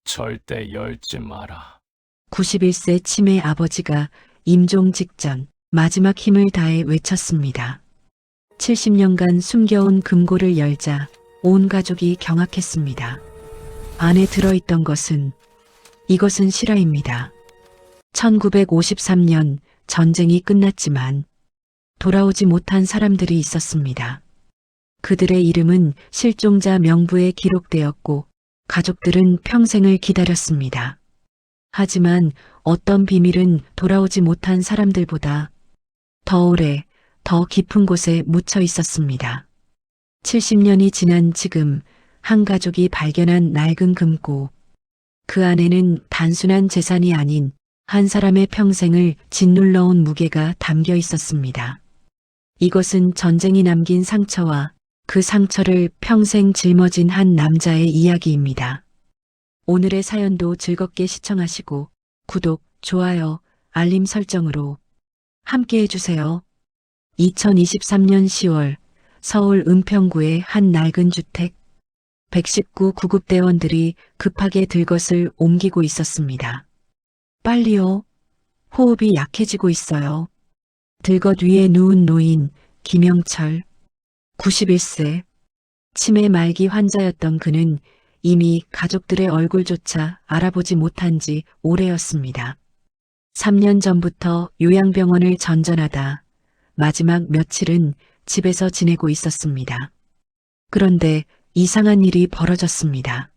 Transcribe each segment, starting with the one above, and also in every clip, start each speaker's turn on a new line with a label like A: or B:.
A: 절대 열지 마라.
B: 91세 치매 아버지가 임종 직전 마지막 힘을 다해 외쳤습니다. 70년간 숨겨온 금고를 열자 온 가족이 경악했습니다. 안에 들어있던 이것은 실화입니다. 1953년 전쟁이 끝났지만 돌아오지 못한 사람들이 있었습니다. 그들의 이름은 실종자 명부에 기록되었고 가족들은 평생을 기다렸습니다. 하지만 어떤 비밀은 돌아오지 못한 사람들보다 더 오래, 더 깊은 곳에 묻혀 있었습니다. 70년이 지난 지금 한 가족이 발견한 낡은 금고. 그 안에는 단순한 재산이 아닌 한 사람의 평생을 짓눌러온 무게가 담겨 있었습니다. 이것은 전쟁이 남긴 상처와 그 상처를 평생 짊어진 한 남자의 이야기입니다. 오늘의 사연도 즐겁게 시청하시고 구독, 좋아요, 알림 설정으로 함께 해주세요. 2023년 10월 서울 은평구의 한 낡은 주택. 119 구급대원들이 급하게 들것을 옮기고 있었습니다. 빨리요. 호흡이 약해지고 있어요. 들것 위에 누운 노인 김영철 91세. 치매 말기 환자였던 그는 이미 가족들의 얼굴조차 알아보지 못한 지 오래였습니다. 3년 전부터 요양병원을 전전하다 마지막 며칠은 집에서 지내고 있었습니다. 그런데 이상한 일이 벌어졌습니다.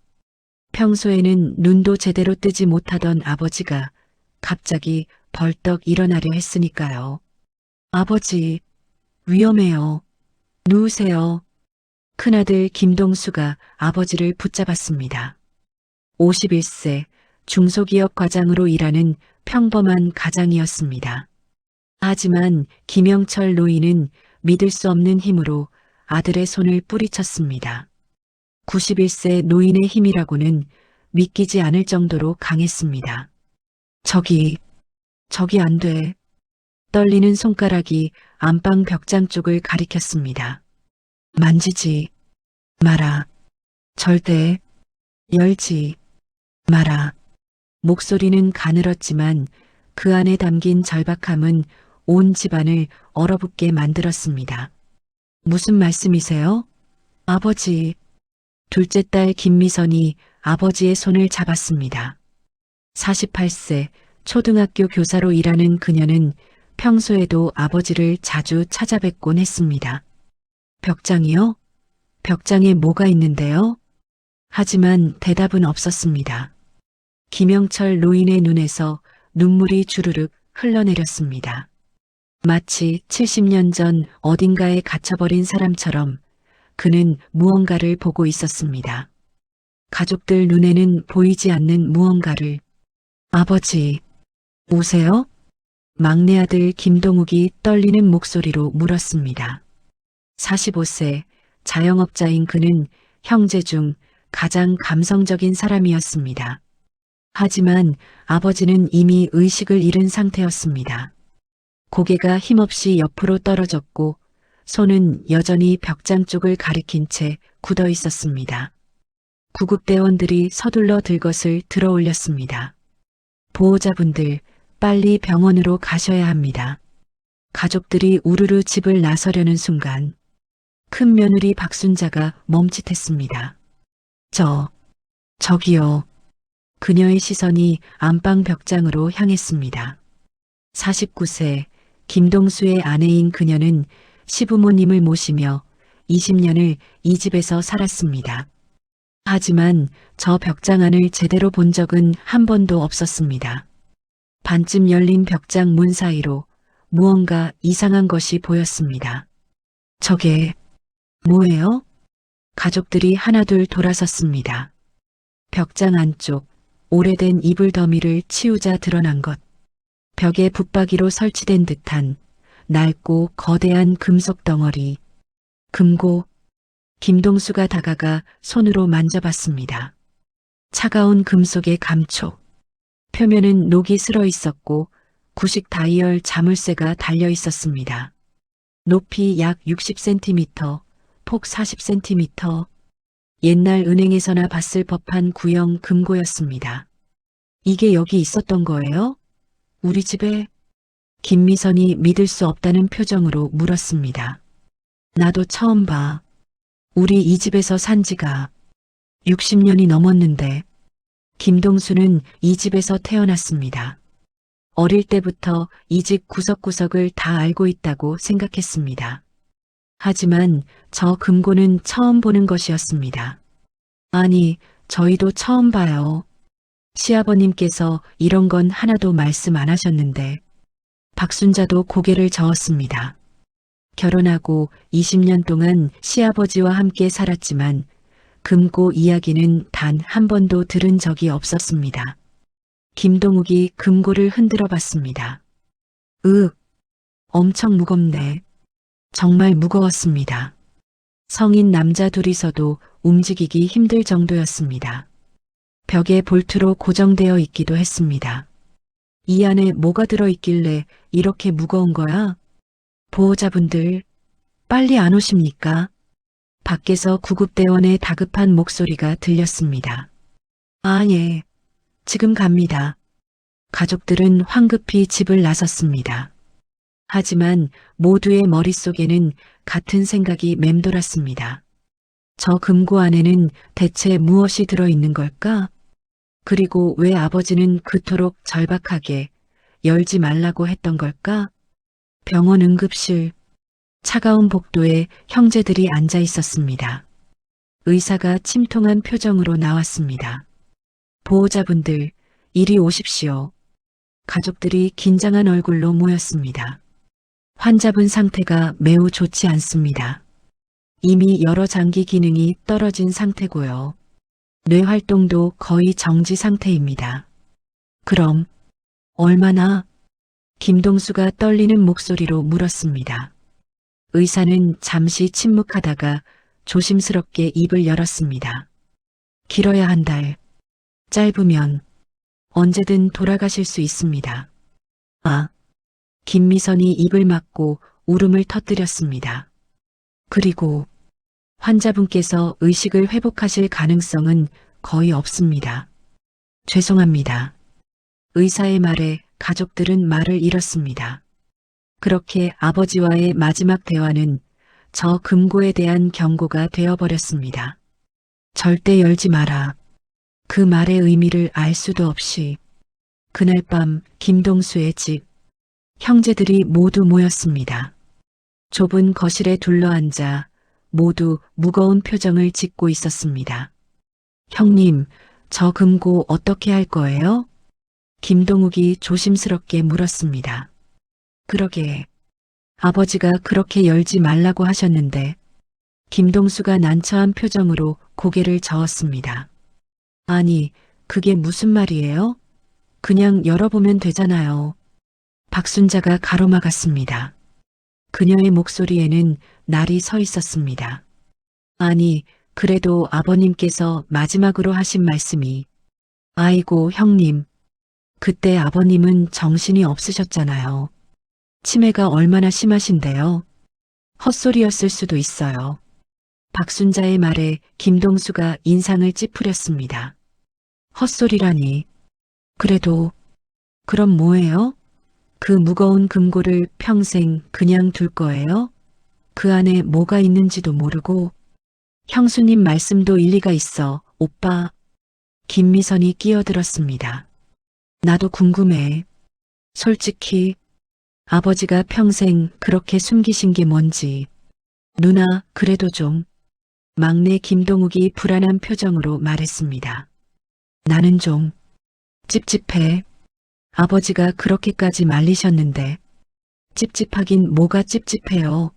B: 평소에는 눈도 제대로 뜨지 못하던 아버지가 갑자기 벌떡 일어나려 했으니까요. 아버지, 위험해요. 누우세요. 큰아들 김동수가 아버지를 붙잡았습니다. 51세 중소기업 과장으로 일하는 평범한 가장이었습니다. 하지만 김영철 노인은 믿을 수 없는 힘으로 아들의 손을 뿌리쳤습니다. 91세 노인의 힘이라고는 믿기지 않을 정도로 강했습니다. 저기 안 돼. 떨리는 손가락이 안방 벽장 쪽을 가리켰습니다. 만지지 마라. 절대 열지 마라. 목소리는 가늘었지만 그 안에 담긴 절박함은 온 집안을 얼어붙게 만들었습니다. 무슨 말씀이세요? 아버지. 둘째 딸 김미선이 아버지의 손을 잡았습니다. 48세 초등학교 교사로 일하는 그녀는 평소에도 아버지를 자주 찾아뵙곤 했습니다. 벽장이요? 벽장에 뭐가 있는데요? 하지만 대답은 없었습니다. 김영철 노인의 눈에서 눈물이 주르륵 흘러내렸습니다. 마치 70년 전 어딘가에 갇혀버린 사람처럼 그는 무언가를 보고 있었습니다. 가족들 눈에는 보이지 않는 무언가를. 아버지, 오세요? 막내 아들 김동욱이 떨리는 목소리로 물었습니다. 45세 자영업자인 그는 형제 중 가장 감성적인 사람이었습니다. 하지만 아버지는 이미 의식을 잃은 상태였습니다. 고개가 힘없이 옆으로 떨어졌고 손은 여전히 벽장 쪽을 가리킨 채 굳어 있었습니다. 구급대원들이 서둘러 들것을 들어 올렸습니다. 보호자분들, 빨리 병원으로 가셔야 합니다. 가족들이 우르르 집을 나서려는 순간 큰 며느리 박순자가 멈칫했습니다. 저기요. 그녀의 시선이 안방 벽장으로 향했습니다. 49세 김동수의 아내인 그녀는 시부모님을 모시며 20년을 이 집에서 살았습니다. 하지만 저 벽장 안을 제대로 본 적은 한 번도 없었습니다. 반쯤 열린 벽장 문 사이로 무언가 이상한 것이 보였습니다. 저게 뭐예요? 가족들이 하나둘 돌아섰습니다. 벽장 안쪽 오래된 이불 더미를 치우자 드러난 것. 벽에 붙박이로 설치된 듯한 낡고 거대한 금속 덩어리. 금고. 김동수가 다가가 손으로 만져봤습니다. 차가운 금속의 감촉. 표면은 녹이 슬어 있었고 구식 다이얼 자물쇠가 달려 있었습니다. 높이 약 60cm, 폭 40cm. 옛날 은행에서나 봤을 법한 구형 금고였습니다. 이게 여기 있었던 거예요? 우리 집에? 김미선이 믿을 수 없다는 표정으로 물었습니다. 나도 처음 봐. 우리 이 집에서 산 지가 60년이 넘었는데 김동수는 이 집에서 태어났습니다. 어릴 때부터 이 집 구석구석을 다 알고 있다고 생각했습니다. 하지만 저 금고는 처음 보는 것이었습니다. 아니, 저희도 처음 봐요. 시아버님께서 이런 건 하나도 말씀 안 하셨는데 박순자도 고개를 저었습니다. 결혼하고 20년 동안 시아버지와 함께 살았지만 금고 이야기는 단 한 번도 들은 적이 없었습니다. 김동욱이 금고를 흔들어 봤습니다. 엄청 무겁네. 정말 무거웠습니다. 성인 남자 둘이서도 움직이기 힘들 정도였습니다. 벽에 볼트로 고정되어 있기도 했습니다. 이 안에 뭐가 들어있길래 이렇게 무거운 거야? 보호자분들, 빨리 안 오십니까? 밖에서 구급대원의 다급한 목소리가 들렸습니다. 아, 예. 지금 갑니다. 가족들은 황급히 집을 나섰습니다. 하지만 모두의 머릿속에는 같은 생각이 맴돌았습니다. 저 금고 안에는 대체 무엇이 들어있는 걸까? 그리고 왜 아버지는 그토록 절박하게 열지 말라고 했던 걸까? 병원 응급실, 차가운 복도에 형제들이 앉아 있었습니다. 의사가 침통한 표정으로 나왔습니다. 보호자분들, 이리 오십시오. 가족들이 긴장한 얼굴로 모였습니다. 환자분 상태가 매우 좋지 않습니다. 이미 여러 장기 기능이 떨어진 상태고요. 뇌 활동도 거의 정지 상태입니다. 그럼 얼마나? 김동수가 떨리는 목소리로 물었습니다. 의사는 잠시 침묵하다가 조심스럽게 입을 열었습니다. 길어야 한 달, 짧으면 언제든 돌아가실 수 있습니다. 아, 김미선이 입을 막고 울음을 터뜨렸습니다. 그리고 환자분께서 의식을 회복하실 가능성은 거의 없습니다. 죄송합니다. 의사의 말에 가족들은 말을 잃었습니다. 그렇게 아버지와의 마지막 대화는 저 금고에 대한 경고가 되어버렸습니다. 절대 열지 마라. 그 말의 의미를 알 수도 없이 그날 밤 김동수의 집, 형제들이 모두 모였습니다. 좁은 거실에 둘러앉아 모두 무거운 표정을 짓고 있었습니다. 형님, 저 금고 어떻게 할 거예요? 김동욱이 조심스럽게 물었습니다. 그러게, 아버지가 그렇게 열지 말라고 하셨는데 김동수가 난처한 표정으로 고개를 저었습니다. 아니, 그게 무슨 말이에요? 그냥 열어보면 되잖아요. 박순자가 가로막았습니다. 그녀의 목소리에는 날이 서 있었습니다. 아니, 그래도 아버님께서 마지막으로 하신 말씀이 아이고, 형님. 그때 아버님은 정신이 없으셨잖아요. 치매가 얼마나 심하신데요. 헛소리였을 수도 있어요. 박순자의 말에 김동수가 인상을 찌푸렸습니다. 헛소리라니. 그래도 그럼 뭐예요? 그 무거운 금고를 평생 그냥 둘 거예요? 그 안에 뭐가 있는지도 모르고. 형수님 말씀도 일리가 있어, 오빠. 김미선이 끼어들었습니다. 나도 궁금해. 솔직히 아버지가 평생 그렇게 숨기신 게 뭔지. 누나, 그래도 좀. 막내 김동욱이 불안한 표정으로 말했습니다. 나는 좀 찝찝해. 아버지가 그렇게까지 말리셨는데 찝찝하긴 뭐가 찝찝해요.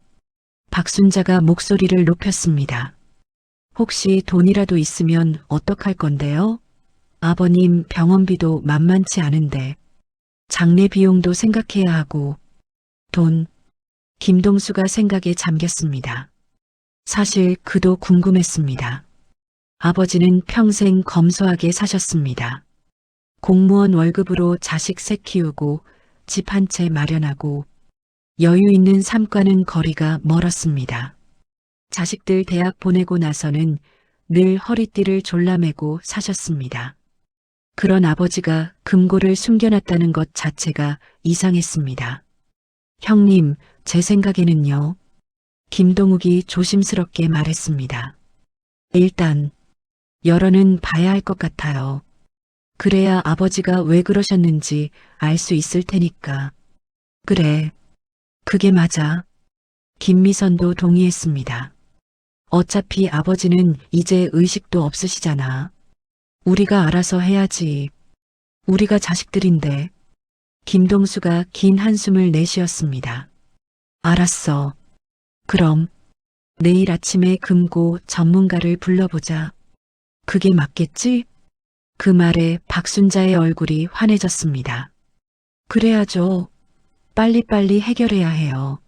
B: 박순자가 목소리를 높였습니다. 혹시 돈이라도 있으면 어떡할 건데요? 아버님 병원비도 만만치 않은데 장례 비용도 생각해야 하고. 돈. 김동수가 생각에 잠겼습니다. 사실 그도 궁금했습니다. 아버지는 평생 검소하게 사셨습니다. 공무원 월급으로 자식 셋 키우고 집 한 채 마련하고 여유 있는 삶과는 거리가 멀었습니다. 자식들 대학 보내고 나서는 늘 허리띠를 졸라매고 사셨습니다. 그런 아버지가 금고를 숨겨놨다는 것 자체가 이상했습니다. 형님, 제 생각에는요. 김동욱이 조심스럽게 말했습니다. 일단 열어는 봐야 할 것 같아요. 그래야 아버지가 왜 그러셨는지 알 수 있을 테니까. 그래, 그게 맞아. 김미선도 동의했습니다. 어차피 아버지는 이제 의식도 없으시잖아. 우리가 알아서 해야지. 우리가 자식들인데. 김동수가 긴 한숨을 내쉬었습니다. 알았어. 그럼 내일 아침에 금고 전문가를 불러보자. 그게 맞겠지? 그 말에 박순자의 얼굴이 환해졌습니다. 그래야죠. 빨리빨리 해결해야 해요.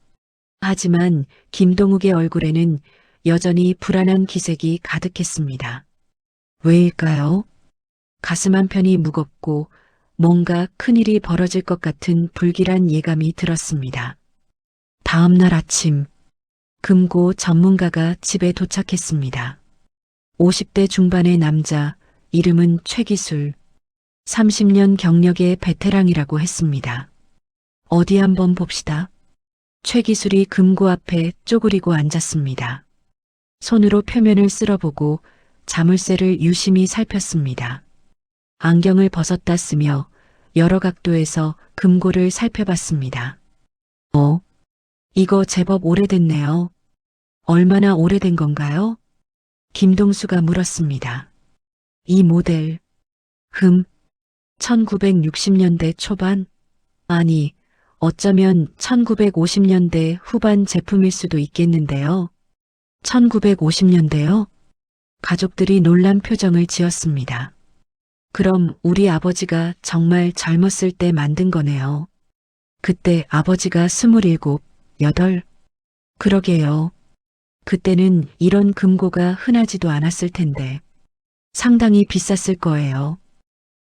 B: 하지만 김동욱의 얼굴에는 여전히 불안한 기색이 가득했습니다. 왜일까요? 가슴 한편이 무겁고 뭔가 큰일이 벌어질 것 같은 불길한 예감이 들었습니다. 다음 날 아침, 금고 전문가가 집에 도착했습니다. 50대 중반의 남자, 이름은 최기술, 30년 경력의 베테랑이라고 했습니다. 어디 한번 봅시다. 최기술이 금고 앞에 쪼그리고 앉았습니다. 손으로 표면을 쓸어보고 자물쇠를 유심히 살폈습니다. 안경을 벗었다 쓰며 여러 각도에서 금고를 살펴봤습니다. 이거 제법 오래됐네요. 얼마나 오래된 건가요? 김동수가 물었습니다. 이 모델, 1960년대 초반? 아니, 어쩌면 1950년대 후반 제품일 수도 있겠는데요. 1950년대요? 가족들이 놀란 표정을 지었습니다. 그럼 우리 아버지가 정말 젊었을 때 만든 거네요. 그때 아버지가 27, 8. 그러게요. 그때는 이런 금고가 흔하지도 않았을 텐데 상당히 비쌌을 거예요.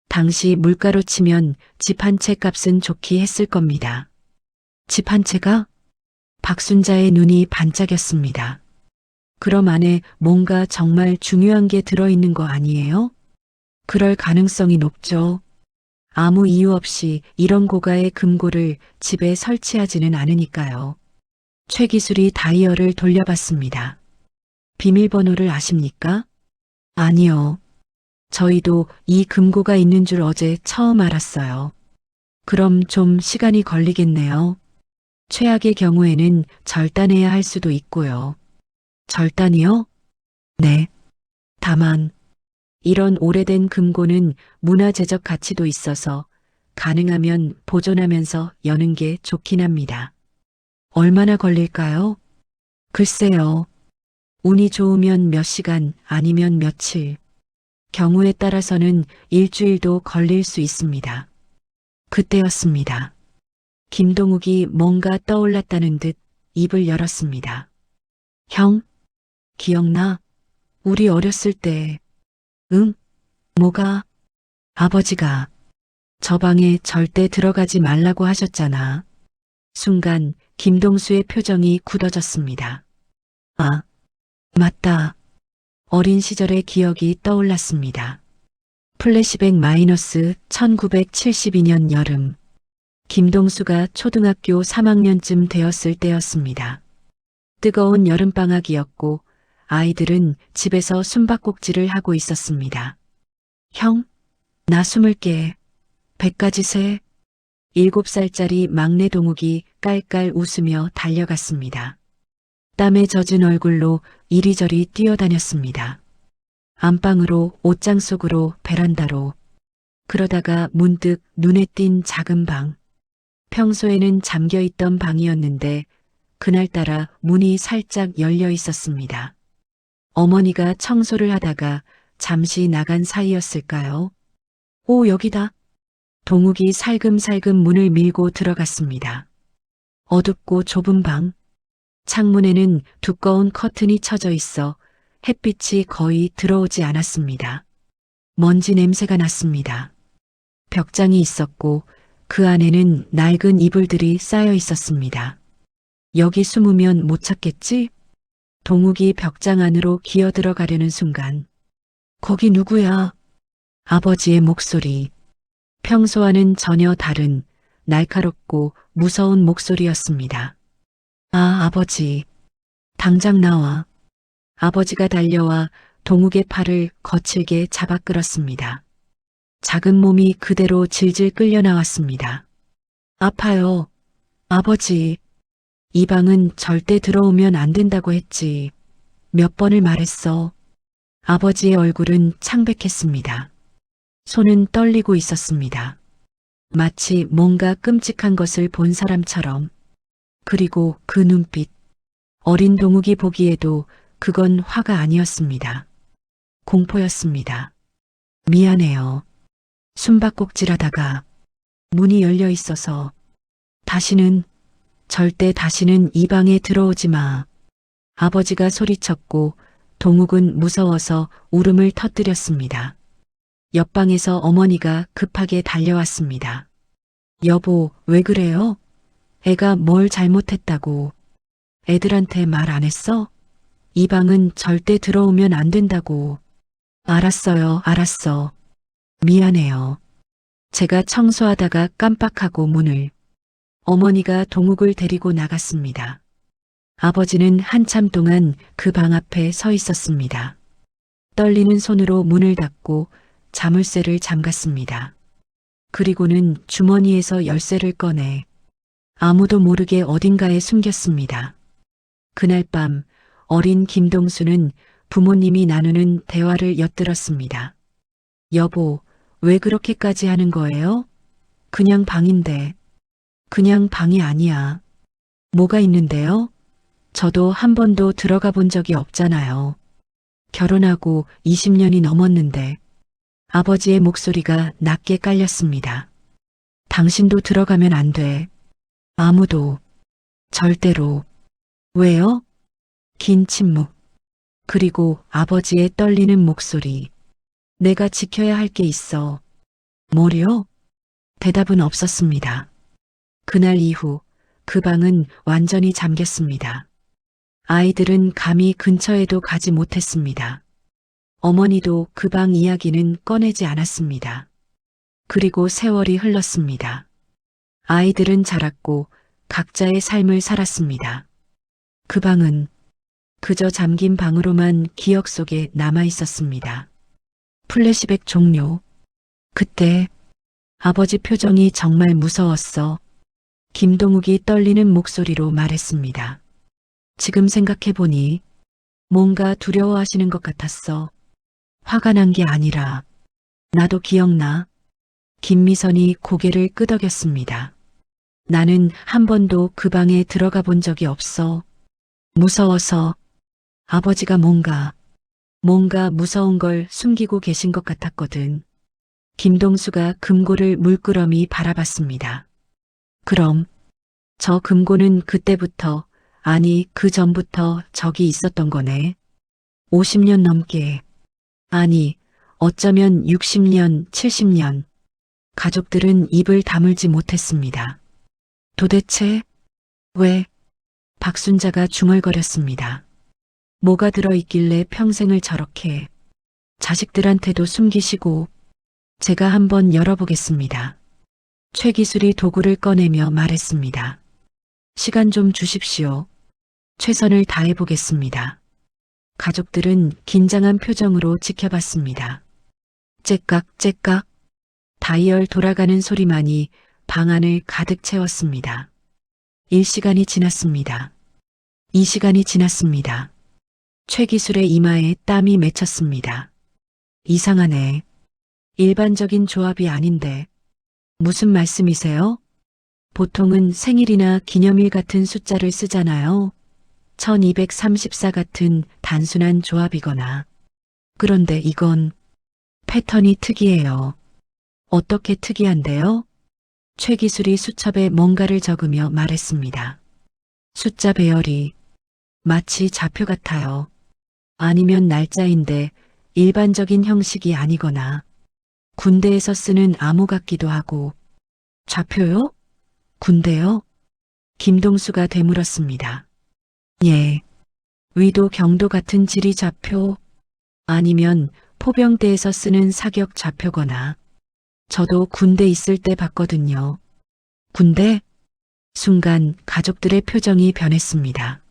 B: 당시 물가로 치면 집 한 채 값은 좋기 했을 겁니다. 집 한 채가? 박순자의 눈이 반짝였습니다. 그럼 안에 뭔가 정말 중요한 게 들어있는 거 아니에요? 그럴 가능성이 높죠. 아무 이유 없이 이런 고가의 금고를 집에 설치하지는 않으니까요. 최기술이 다이얼을 돌려봤습니다. 비밀번호를 아십니까? 아니요. 저희도 이 금고가 있는 줄 어제 처음 알았어요. 그럼 좀 시간이 걸리겠네요. 최악의 경우에는 절단해야 할 수도 있고요. 절단이요? 네. 다만 이런 오래된 금고는 문화재적 가치도 있어서 가능하면 보존하면서 여는 게 좋긴 합니다. 얼마나 걸릴까요? 글쎄요. 운이 좋으면 몇 시간 아니면 며칠. 경우에 따라서는 일주일도 걸릴 수 있습니다. 그때였습니다. 김동욱이 뭔가 떠올랐다는 듯 입을 열었습니다. 형, 기억나? 우리 어렸을 때. 응? 뭐가? 아버지가 저 방에 절대 들어가지 말라고 하셨잖아. 순간 김동수의 표정이 굳어졌습니다. 아, 맞다. 어린 시절의 기억이 떠올랐습니다. 플래시백 마이너스 1972년 여름. 김동수가 초등학교 3학년쯤 되었을 때였습니다. 뜨거운 여름방학이었고 아이들은 집에서 숨바꼭질을 하고 있었습니다. 형, 나 20개, 100가지 세. 7살짜리 막내 동욱이 깔깔 웃으며 달려갔습니다. 땀에 젖은 얼굴로 이리저리 뛰어다녔습니다. 안방으로, 옷장 속으로, 베란다로. 그러다가 문득 눈에 띈 작은 방. 평소에는 잠겨있던 방이었는데 그날따라 문이 살짝 열려 있었습니다. 어머니가 청소를 하다가 잠시 나간 사이였을까요? 오, 여기다. 동욱이 살금살금 문을 밀고 들어갔습니다. 어둡고 좁은 방. 창문에는 두꺼운 커튼이 쳐져 있어 햇빛이 거의 들어오지 않았습니다. 먼지 냄새가 났습니다. 벽장이 있었고 그 안에는 낡은 이불들이 쌓여 있었습니다. 여기 숨으면 못 찾겠지? 동욱이 벽장 안으로 기어 들어가려는 순간 거기 누구야? 아버지의 목소리. 평소와는 전혀 다른 날카롭고 무서운 목소리였습니다. 아, 아버지. 당장 나와. 아버지가 달려와 동욱의 팔을 거칠게 잡아 끌었습니다. 작은 몸이 그대로 질질 끌려 나왔습니다. 아파요. 아버지. 이 방은 절대 들어오면 안 된다고 했지. 몇 번을 말했어. 아버지의 얼굴은 창백했습니다. 손은 떨리고 있었습니다. 마치 뭔가 끔찍한 것을 본 사람처럼. 그리고 그 눈빛. 어린 동욱이 보기에도 그건 화가 아니었습니다. 공포였습니다. 미안해요. 숨바꼭질하다가 문이 열려 있어서 절대 다시는 이 방에 들어오지 마. 아버지가 소리쳤고 동욱은 무서워서 울음을 터뜨렸습니다. 옆방에서 어머니가 급하게 달려왔습니다. 여보, 왜 그래요? 애가 뭘 잘못했다고. 애들한테 말 안 했어? 이 방은 절대 들어오면 안 된다고. 알았어요, 알았어. 미안해요. 제가 청소하다가 깜빡하고 문을. 어머니가 동욱을 데리고 나갔습니다. 아버지는 한참 동안 그 방 앞에 서 있었습니다. 떨리는 손으로 문을 닫고 자물쇠를 잠갔습니다. 그리고는 주머니에서 열쇠를 꺼내 아무도 모르게 어딘가에 숨겼습니다. 그날 밤 어린 김동수는 부모님이 나누는 대화를 엿들었습니다. 여보, 왜 그렇게까지 하는 거예요? 그냥 방인데. 그냥 방이 아니야. 뭐가 있는데요? 저도 한 번도 들어가 본 적이 없잖아요. 결혼하고 20년이 넘었는데. 아버지의 목소리가 낮게 깔렸습니다. 당신도 들어가면 안 돼. 아무도. 절대로. 왜요? 긴 침묵. 그리고 아버지의 떨리는 목소리. 내가 지켜야 할 게 있어. 뭐요? 대답은 없었습니다. 그날 이후 그 방은 완전히 잠겼습니다. 아이들은 감히 근처에도 가지 못했습니다. 어머니도 그 방 이야기는 꺼내지 않았습니다. 그리고 세월이 흘렀습니다. 아이들은 자랐고 각자의 삶을 살았습니다. 그 방은 그저 잠긴 방으로만 기억 속에 남아 있었습니다. 플래시백 종료. 그때 아버지 표정이 정말 무서웠어. 김동욱이 떨리는 목소리로 말했습니다. 지금 생각해보니 뭔가 두려워하시는 것 같았어. 화가 난 게 아니라. 나도 기억나. 김미선이 고개를 끄덕였습니다. 나는 한 번도 그 방에 들어가 본 적이 없어. 무서워서. 아버지가 뭔가 무서운 걸 숨기고 계신 것 같았거든. 김동수가 금고를 물끄러미 바라봤습니다. 그럼 저 금고는 그때부터, 아니 그 전부터 저기 있었던 거네. 50년 넘게. 아니 어쩌면 60년, 70년. 가족들은 입을 다물지 못했습니다. 도대체 왜? 박순자가 중얼거렸습니다. 뭐가 들어있길래 평생을 저렇게. 자식들한테도 숨기시고. 제가 한번 열어보겠습니다. 최기술이 도구를 꺼내며 말했습니다. 시간 좀 주십시오. 최선을 다해보겠습니다. 가족들은 긴장한 표정으로 지켜봤습니다. 째깍째깍. 다이얼 돌아가는 소리만이 방 안을 가득 채웠습니다. 1시간이 지났습니다. 2시간이 지났습니다. 최기술의 이마에 땀이 맺혔습니다. 이상하네. 일반적인 조합이 아닌데. 무슨 말씀이세요? 보통은 생일이나 기념일 같은 숫자를 쓰잖아요. 1234 같은 단순한 조합이거나. 그런데 이건 패턴이 특이해요. 어떻게 특이한데요? 최기술이 수첩에 뭔가를 적으며 말했습니다. 숫자 배열이 마치 좌표 같아요. 아니면 날짜인데 일반적인 형식이 아니거나 군대에서 쓰는 암호 같기도 하고. 좌표요? 군대요? 김동수가 되물었습니다. 예. 위도 경도 같은 지리 좌표? 아니면 포병대에서 쓰는 사격 좌표거나 저도 군대 있을 때 봤거든요. 군대? 순간 가족들의 표정이 변했습니다.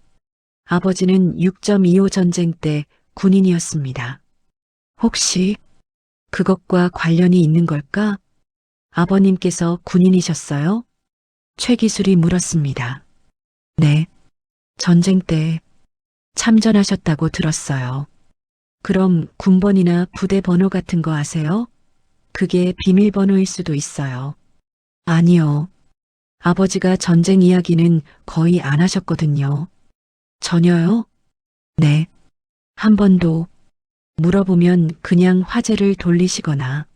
B: 아버지는 6.25 전쟁 때 군인이었습니다. 혹시 그것과 관련이 있는 걸까? 아버님께서 군인이셨어요? 최기술이 물었습니다. 네. 전쟁 때 참전하셨다고 들었어요. 그럼 군번이나 부대 번호 같은 거 아세요? 그게 비밀번호일 수도 있어요. 아니요. 아버지가 전쟁 이야기는 거의 안 하셨거든요. 전혀요? 네. 한 번도 물어보면 그냥 화제를 돌리시거나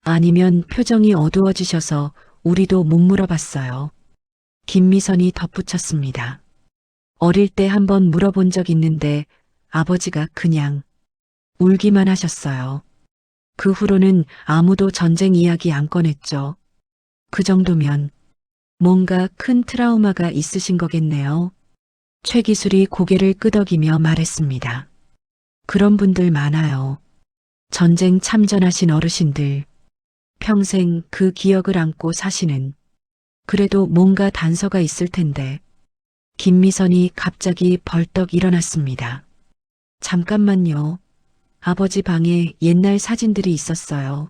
B: 아니면 표정이 어두워지셔서 우리도 못 물어봤어요. 김미선이 덧붙였습니다. 어릴 때 한 번 물어본 적 있는데 아버지가 그냥 울기만 하셨어요. 그 후로는 아무도 전쟁 이야기 안 꺼냈죠. 그 정도면 뭔가 큰 트라우마가 있으신 거겠네요. 최기술이 고개를 끄덕이며 말했습니다. 그런 분들 많아요. 전쟁 참전하신 어르신들. 평생 그 기억을 안고 사시는. 그래도 뭔가 단서가 있을 텐데. 김미선이 갑자기 벌떡 일어났습니다. 잠깐만요. 아버지 방에 옛날 사진들이 있었어요.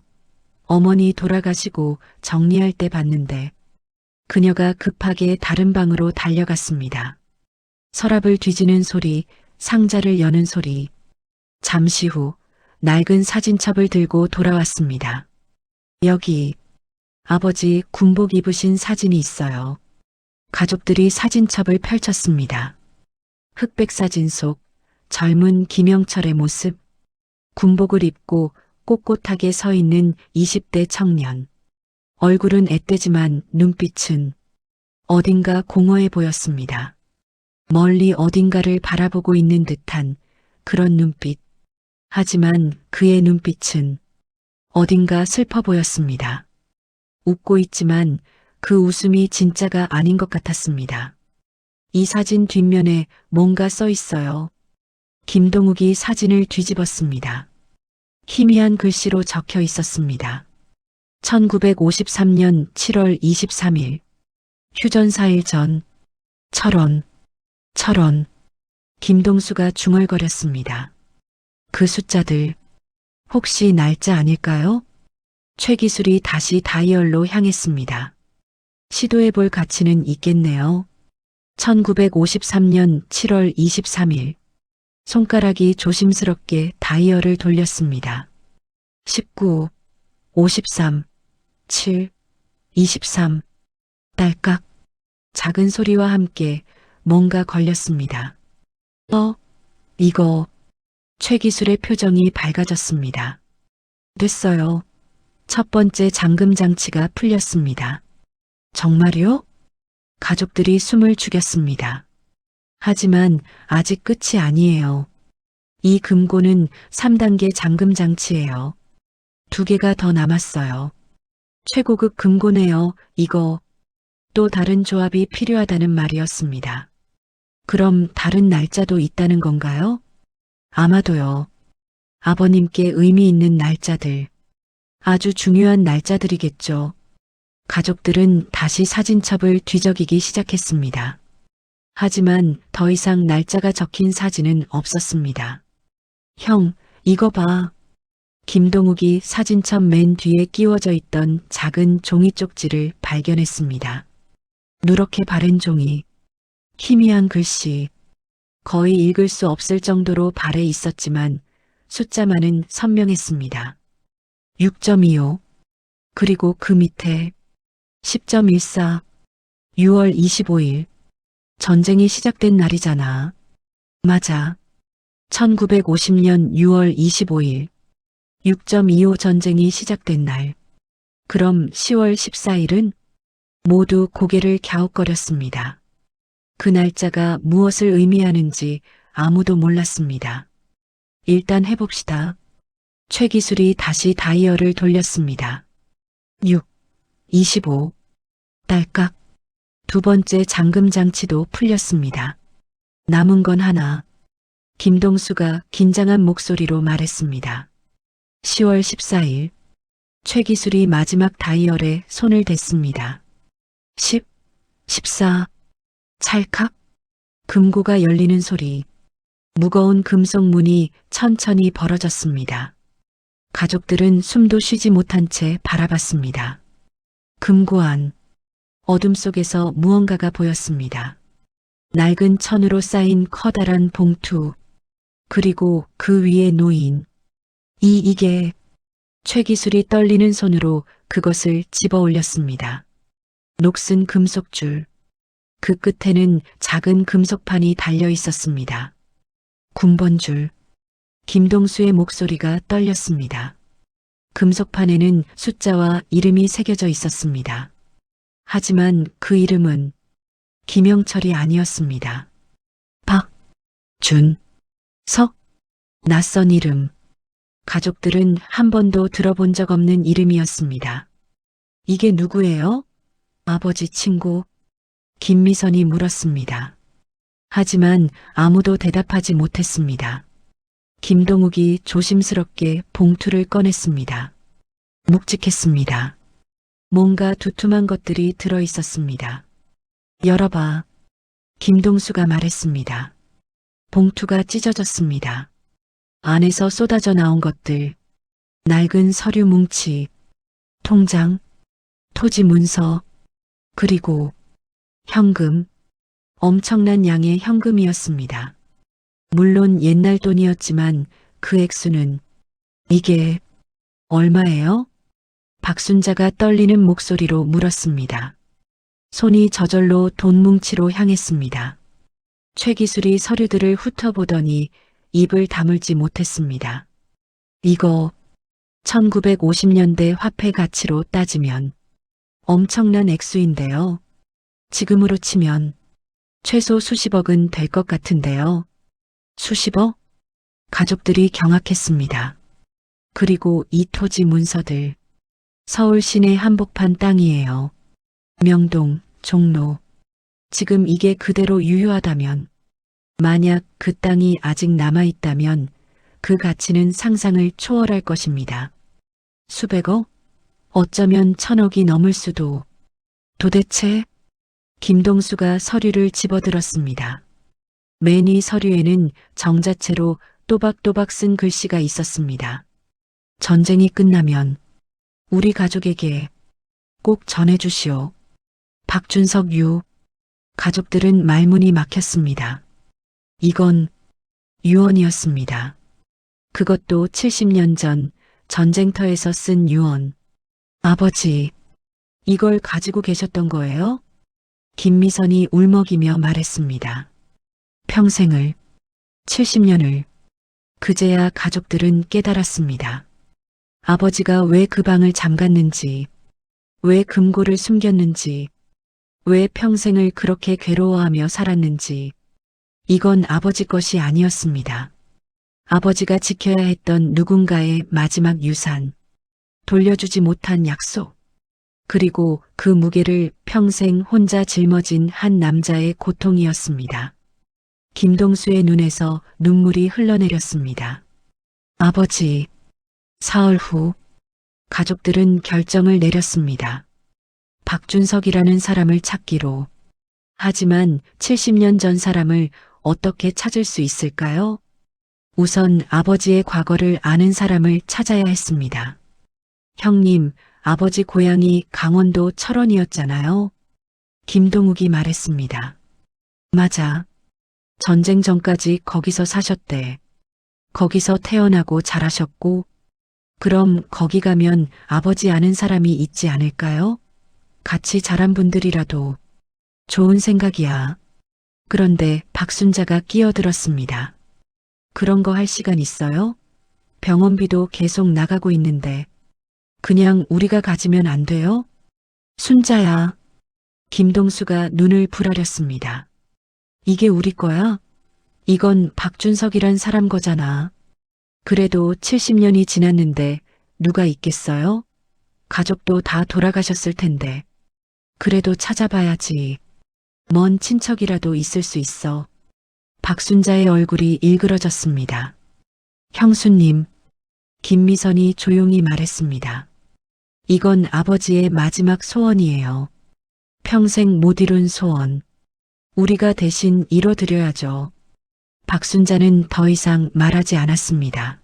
B: 어머니 돌아가시고 정리할 때 봤는데 그녀가 급하게 다른 방으로 달려갔습니다. 서랍을 뒤지는 소리, 상자를 여는 소리. 잠시 후 낡은 사진첩을 들고 돌아왔습니다. 여기 아버지 군복 입으신 사진이 있어요. 가족들이 사진첩을 펼쳤습니다. 흑백 사진 속 젊은 김영철의 모습, 군복을 입고 꼿꼿하게 서 있는 20대 청년. 얼굴은 앳되지만 눈빛은 어딘가 공허해 보였습니다. 멀리 어딘가를 바라보고 있는 듯한 그런 눈빛. 하지만 그의 눈빛은 어딘가 슬퍼 보였습니다. 웃고 있지만 그 웃음이 진짜가 아닌 것 같았습니다. 이 사진 뒷면에 뭔가 써 있어요. 김동욱이 사진을 뒤집었습니다. 희미한 글씨로 적혀 있었습니다. 1953년 7월 23일. 휴전 4일 전. 철원. 김동수가 중얼거렸습니다. 그 숫자들 혹시 날짜 아닐까요? 최기술이 다시 다이얼로 향했습니다. 시도해 볼 가치는 있겠네요. 1953년 7월 23일. 손가락이 조심스럽게 다이얼을 돌렸습니다. 19, 53, 7, 23. 딸깍. 작은 소리와 함께 뭔가 걸렸습니다. 이거. 최기술의 표정이 밝아졌습니다. 됐어요. 첫 번째 잠금 장치가 풀렸습니다. 정말요? 가족들이 숨을 죽였습니다. 하지만 아직 끝이 아니에요. 이 금고는 3단계 잠금 장치예요. 2개가 더 남았어요. 최고급 금고네요. 이거. 또 다른 조합이 필요하다는 말이었습니다. 그럼 다른 날짜도 있다는 건가요? 아마도요. 아버님께 의미 있는 날짜들. 아주 중요한 날짜들이겠죠. 가족들은 다시 사진첩을 뒤적이기 시작했습니다. 하지만 더 이상 날짜가 적힌 사진은 없었습니다. 형, 이거 봐. 김동욱이 사진첩 맨 뒤에 끼워져 있던 작은 종이 쪽지를 발견했습니다. 누렇게 바른 종이, 희미한 글씨, 거의 읽을 수 없을 정도로 발에 있었지만 숫자만은 선명했습니다. 6.25. 그리고 그 밑에 10.14. 6월 25일. 전쟁이 시작된 날이잖아. 맞아. 1950년 6월 25일. 6.25 전쟁이 시작된 날. 그럼 10월 14일은? 모두 고개를 갸웃거렸습니다. 그 날짜가 무엇을 의미하는지 아무도 몰랐습니다. 일단 해봅시다. 최기술이 다시 다이얼을 돌렸습니다. 6, 25. 딸깍. 2번째 잠금 장치도 풀렸습니다. 남은 건 하나. 김동수가 긴장한 목소리로 말했습니다. 10월 14일 최기술이 마지막 다이얼에 손을 댔습니다. 10, 14, 찰칵 금고가 열리는 소리. 무거운 금속 문이 천천히 벌어졌습니다. 가족들은 숨도 쉬지 못한 채 바라봤습니다. 금고 안 어둠 속에서 무언가가 보였습니다. 낡은 천으로 쌓인 커다란 봉투, 그리고 그 위에 놓인 이게 최기술이 떨리는 손으로 그것을 집어 올렸습니다. 녹슨 금속줄, 그 끝에는 작은 금속판이 달려 있었습니다. 군번줄, 김동수의 목소리가 떨렸습니다. 금속판에는 숫자와 이름이 새겨져 있었습니다. 하지만 그 이름은 김영철이 아니었습니다. 석, 낯선 이름. 가족들은 한 번도 들어본 적 없는 이름이었습니다. 이게 누구예요? 아버지 친구? 김미선이 물었습니다. 하지만 아무도 대답하지 못했습니다. 김동욱이 조심스럽게 봉투를 꺼냈습니다. 묵직했습니다. 뭔가 두툼한 것들이 들어 있었습니다. 열어봐. 김동수가 말했습니다. 봉투가 찢어졌습니다. 안에서 쏟아져 나온 것들, 낡은 서류 뭉치, 통장, 토지 문서, 그리고 현금, 엄청난 양의 현금이었습니다. 물론 옛날 돈이었지만 그 액수는 이게 얼마예요? 박순자가 떨리는 목소리로 물었습니다. 손이 저절로 돈 뭉치로 향했습니다. 최기술이 서류들을 훑어보더니 입을 다물지 못했습니다. 이거 1950년대 화폐 가치로 따지면 엄청난 액수인데요. 지금으로 치면 최소 수십억은 될 것 같은데요. 수십억? 가족들이 경악했습니다. 그리고 이 토지 문서들, 서울 시내 한복판 땅이에요. 명동, 종로. 지금 이게 그대로 유효하다면, 만약 그 땅이 아직 남아있다면 그 가치는 상상을 초월할 것입니다. 수백억? 어쩌면 천억이 넘을 수도. 도대체? 김동수가 서류를 집어들었습니다. 맨 위 서류에는 정자체로 또박또박 쓴 글씨가 있었습니다. 전쟁이 끝나면 우리 가족에게 꼭 전해주시오. 박준석 유. 가족들은 말문이 막혔습니다. 이건 유언이었습니다. 그것도 70년 전 전쟁터에서 쓴 유언. 아버지, 이걸 가지고 계셨던 거예요? 김미선이 울먹이며 말했습니다. 평생을, 70년을. 그제야 가족들은 깨달았습니다. 아버지가 왜 그 방을 잠갔는지, 왜 금고를 숨겼는지, 왜 평생을 그렇게 괴로워하며 살았는지. 이건 아버지 것이 아니었습니다. 아버지가 지켜야 했던 누군가의 마지막 유산, 돌려주지 못한 약속, 그리고 그 무게를 평생 혼자 짊어진 한 남자의 고통이었습니다. 김동수의 눈에서 눈물이 흘러내렸습니다. 아버지, 사흘 후 가족들은 결정을 내렸습니다. 박준석이라는 사람을 찾기로. 하지만 70년 전 사람을 어떻게 찾을 수 있을까요? 우선 아버지의 과거를 아는 사람을 찾아야 했습니다. 형님, 아버지 고향이 강원도 철원이었잖아요. 김동욱이 말했습니다. 맞아. 전쟁 전까지 거기서 사셨대. 거기서 태어나고 자라셨고, 그럼 거기 가면 아버지 아는 사람이 있지 않을까요? 같이 자란 분들이라도. 좋은 생각이야. 그런데 박순자가 끼어들었습니다. 그런 거 할 시간 있어요? 병원비도 계속 나가고 있는데 그냥 우리가 가지면 안 돼요? 순자야. 김동수가 눈을 부라렸습니다. 이게 우리 거야? 이건 박준석이란 사람 거잖아. 그래도 70년이 지났는데 누가 있겠어요? 가족도 다 돌아가셨을 텐데. 그래도 찾아봐야지. 먼 친척이라도 있을 수 있어. 박순자의 얼굴이 일그러졌습니다. 형수님, 김미선이 조용히 말했습니다. 이건 아버지의 마지막 소원이에요. 평생 못 이룬 소원. 우리가 대신 이뤄드려야죠. 박순자는 더 이상 말하지 않았습니다.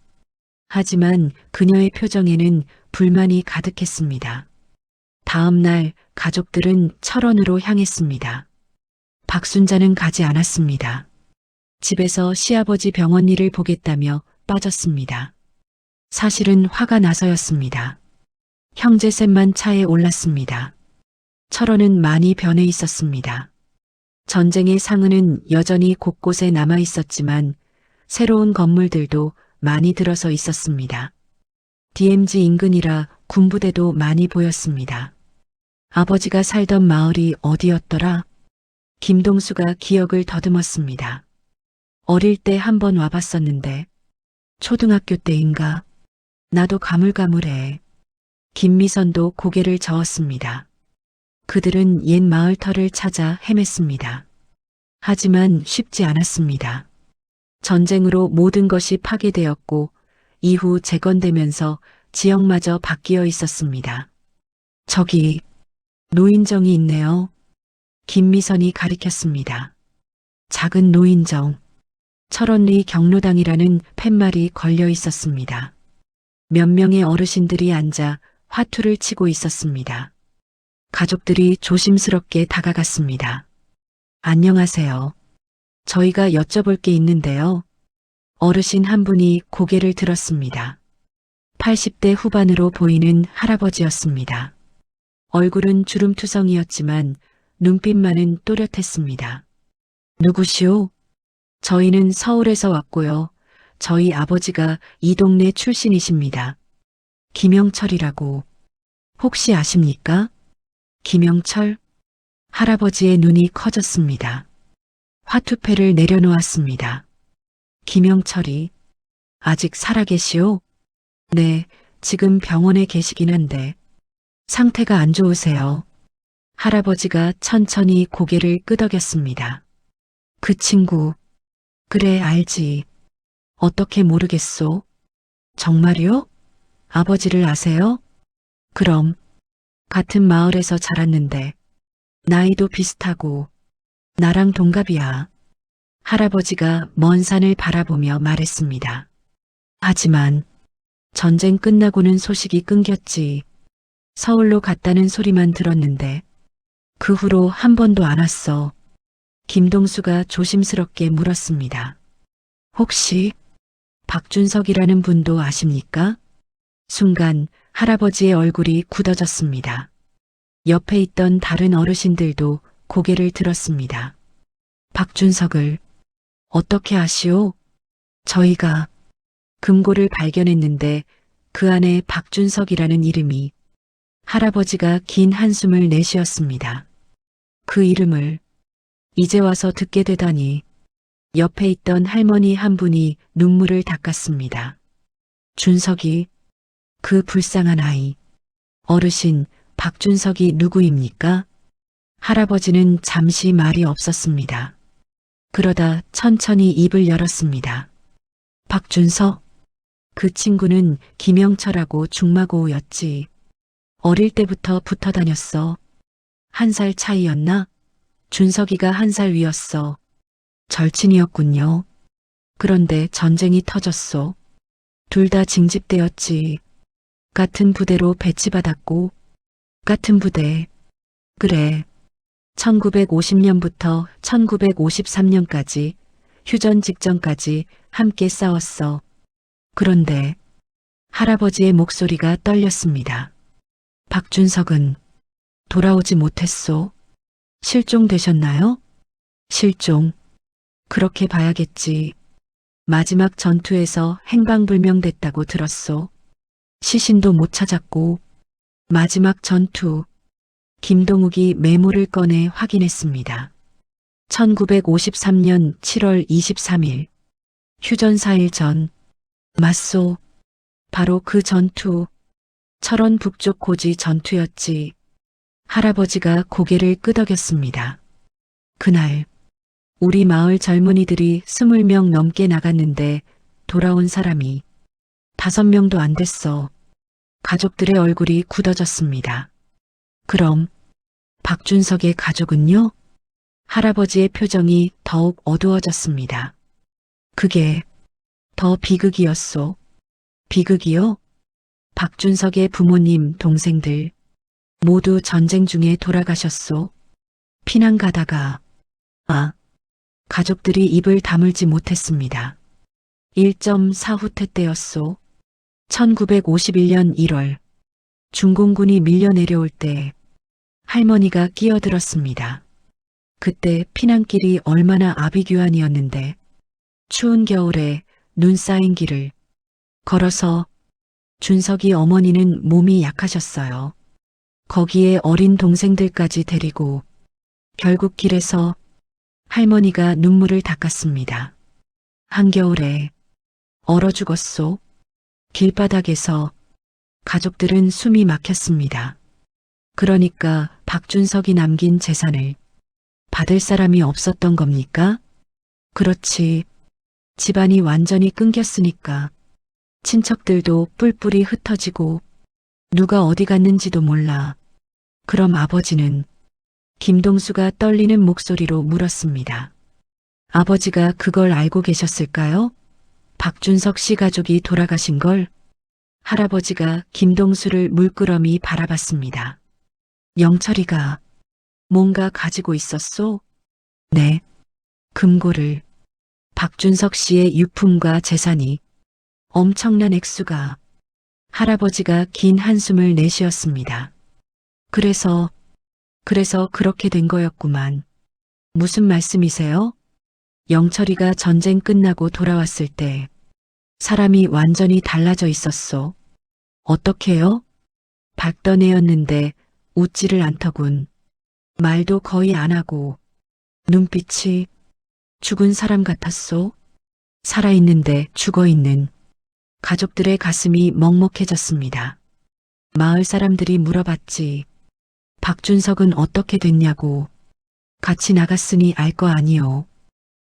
B: 하지만 그녀의 표정에는 불만이 가득했습니다. 다음 날 가족들은 철원으로 향했습니다. 박순자는 가지 않았습니다. 집에서 시아버지 병원 일을 보겠다며 빠졌습니다. 사실은 화가 나서였습니다. 형제셋만 차에 올랐습니다. 철원은 많이 변해 있었습니다. 전쟁의 상흔은 여전히 곳곳에 남아 있었지만 새로운 건물들도 많이 들어서 있었습니다. DMZ 인근이라 군부대도 많이 보였습니다. 아버지가 살던 마을이 어디였더라? 김동수가 기억을 더듬었습니다. 어릴 때 한 번 와봤었는데 초등학교 때인가? 나도 가물가물해. 김미선도 고개를 저었습니다. 그들은 옛 마을 터를 찾아 헤맸습니다. 하지만 쉽지 않았습니다. 전쟁으로 모든 것이 파괴되었고 이후 재건되면서 지역마저 바뀌어 있었습니다. 저기 노인정이 있네요. 김미선이 가리켰습니다. 작은 노인정. 철원리 경로당이라는 팻말이 걸려 있었습니다. 몇 명의 어르신들이 앉아 화투를 치고 있었습니다. 가족들이 조심스럽게 다가갔습니다. 안녕하세요. 저희가 여쭤볼 게 있는데요. 어르신 한 분이 고개를 들었습니다. 80대 후반으로 보이는 할아버지였습니다. 얼굴은 주름투성이었지만 눈빛만은 또렷했습니다. 누구시오? 저희는 서울에서 왔고요. 저희 아버지가 이 동네 출신이십니다. 김영철이라고. 혹시 아십니까? 김영철? 할아버지의 눈이 커졌습니다. 화투패를 내려놓았습니다. 김영철이 아직 살아계시오? 네, 지금 병원에 계시긴 한데 상태가 안 좋으세요. 할아버지가 천천히 고개를 끄덕였습니다. 그 친구, 그래 알지. 어떻게 모르겠소? 정말요? 아버지를 아세요? 그럼 같은 마을에서 자랐는데 나이도 비슷하고 나랑 동갑이야. 할아버지가 먼 산을 바라보며 말했습니다. 하지만 전쟁 끝나고는 소식이 끊겼지. 서울로 갔다는 소리만 들었는데 그 후로 한 번도 안 왔어. 김동수가 조심스럽게 물었습니다. 혹시 박준석이라는 분도 아십니까? 순간 할아버지의 얼굴이 굳어졌습니다. 옆에 있던 다른 어르신들도 고개를 들었습니다. 박준석을 어떻게 아시오? 저희가 금고를 발견했는데 그 안에 박준석이라는 이름이. 할아버지가 긴 한숨을 내쉬었습니다. 그 이름을 이제 와서 듣게 되다니. 옆에 있던 할머니 한 분이 눈물을 닦았습니다. 준석이, 그 불쌍한 아이. 어르신, 박준석이 누구입니까? 할아버지는 잠시 말이 없었습니다. 그러다 천천히 입을 열었습니다. 박준석? 그 친구는 김영철하고 중마고우였지. 어릴 때부터 붙어 다녔어. 1살 차이였나? 준석이가 1살 위였어. 절친이었군요. 그런데 전쟁이 터졌소. 둘 다 징집되었지. 같은 부대로 배치받았고, 같은 부대. 그래. 1950년부터 1953년까지, 휴전 직전까지 함께 싸웠어. 그런데 할아버지의 목소리가 떨렸습니다. 박준석은 돌아오지 못했소. 실종되셨나요? 실종. 그렇게 봐야겠지. 마지막 전투에서 행방불명됐다고 들었소. 시신도 못 찾았고. 마지막 전투. 김동욱이 메모를 꺼내 확인했습니다. 1953년 7월 23일. 휴전 4일 전. 맞소. 바로 그 전투. 철원 북쪽 고지 전투였지. 할아버지가 고개를 끄덕였습니다. 그날 우리 마을 젊은이들이 20명 넘게 나갔는데 돌아온 사람이 5명도 안 됐어. 가족들의 얼굴이 굳어졌습니다. 그럼 박준석의 가족은요? 할아버지의 표정이 더욱 어두워졌습니다. 그게 더 비극이었소. 비극이요? 박준석의 부모님, 동생들 모두 전쟁 중에 돌아가셨소. 피난 가다가 가족들이 입을 다물지 못했습니다. 1.4후퇴 때였소. 1951년 1월 중공군이 밀려 내려올 때 할머니가 끼어들었습니다. 그때 피난길이 얼마나 아비규환이었는데 추운 겨울에 눈 쌓인 길을 걸어서 준석이 어머니는 몸이 약하셨어요. 거기에 어린 동생들까지 데리고 결국 길에서 할머니가 눈물을 닦았습니다. 한겨울에 얼어 죽었소. 길바닥에서 가족들은 숨이 막혔습니다. 그러니까 박준석이 남긴 재산을 받을 사람이 없었던 겁니까? 그렇지. 집안이 완전히 끊겼으니까 친척들도 뿔뿔이 흩어지고 누가 어디 갔는지도 몰라. 그럼 아버지는? 김동수가 떨리는 목소리로 물었습니다. 아버지가 그걸 알고 계셨을까요? 박준석 씨 가족이 돌아가신 걸? 할아버지가 김동수를 물끄러미 바라봤습니다. 영철이가 뭔가 가지고 있었소? 네. 금고를. 박준석 씨의 유품과 재산이 엄청난 액수가. 할아버지가 긴 한숨을 내쉬었습니다. 그래서 그렇게 된 거였구만. 무슨 말씀이세요? 영철이가 전쟁 끝나고 돌아왔을 때 사람이 완전히 달라져 있었소. 어떻게요? 밝던 애였는데 웃지를 않더군. 말도 거의 안 하고 눈빛이 죽은 사람 같았소. 살아있는데 죽어있는. 가족들의 가슴이 먹먹해졌습니다. 마을 사람들이 물어봤지. 박준석은 어떻게 됐냐고. 같이 나갔으니 알 거 아니요.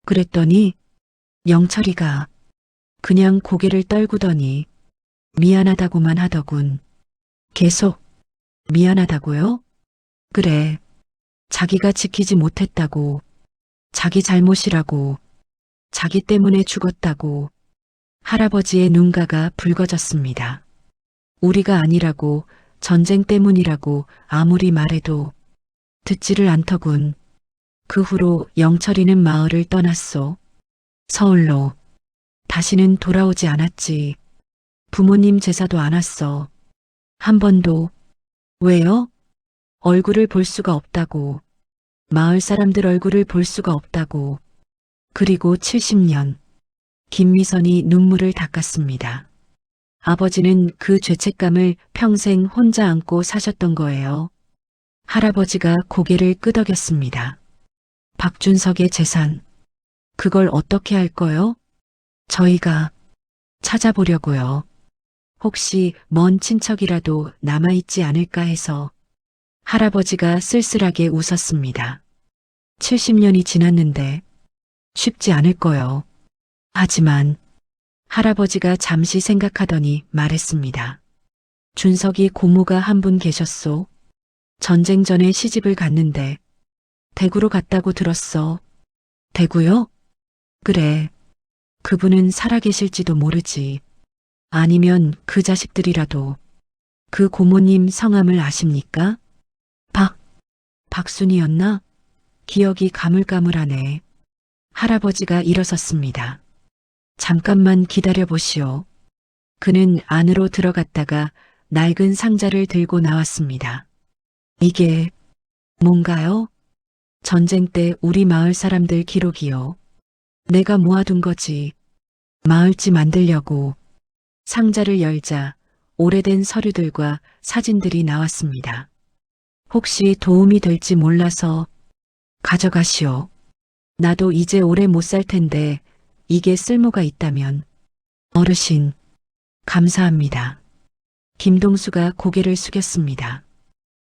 B: 그랬더니 영철이가 그냥 고개를 떨구더니 미안하다고만 하더군. 계속 미안하다고요? 그래. 자기가 지키지 못했다고. 자기 잘못이라고. 자기 때문에 죽었다고. 할아버지의 눈가가 붉어졌습니다. 우리가 아니라고, 전쟁 때문이라고 아무리 말해도 듣지를 않더군. 그 후로 영철이는 마을을 떠났소. 서울로. 다시는 돌아오지 않았지. 부모님 제사도 안 왔어. 한 번도. 왜요? 얼굴을 볼 수가 없다고. 마을 사람들 얼굴을 볼 수가 없다고. 그리고 70년. 김미선이 눈물을 닦았습니다. 아버지는 그 죄책감을 평생 혼자 안고 사셨던 거예요. 할아버지가 고개를 끄덕였습니다. 박준석의 재산. 그걸 어떻게 할 거요? 저희가 찾아보려고요. 혹시 먼 친척이라도 남아있지 않을까 해서. 할아버지가 쓸쓸하게 웃었습니다. 70년이 지났는데 쉽지 않을 거요. 하지만 할아버지가 잠시 생각하더니 말했습니다. 준석이 고모가 한 분 계셨소. 전쟁 전에 시집을 갔는데 대구로 갔다고 들었어. 대구요? 그래. 그분은 살아계실지도 모르지. 아니면 그 자식들이라도. 그 고모님 성함을 아십니까? 박순이었나? 기억이 가물가물하네. 할아버지가 일어섰습니다. 잠깐만 기다려보시오. 그는 안으로 들어갔다가 낡은 상자를 들고 나왔습니다. 이게 뭔가요? 전쟁 때 우리 마을 사람들 기록이요. 내가 모아둔 거지. 마을집 만들려고. 상자를 열자 오래된 서류들과 사진들이 나왔습니다. 혹시 도움이 될지 몰라서 가져가시오. 나도 이제 오래 못 살 텐데 이게 쓸모가 있다면. 어르신, 감사합니다. 김동수가 고개를 숙였습니다.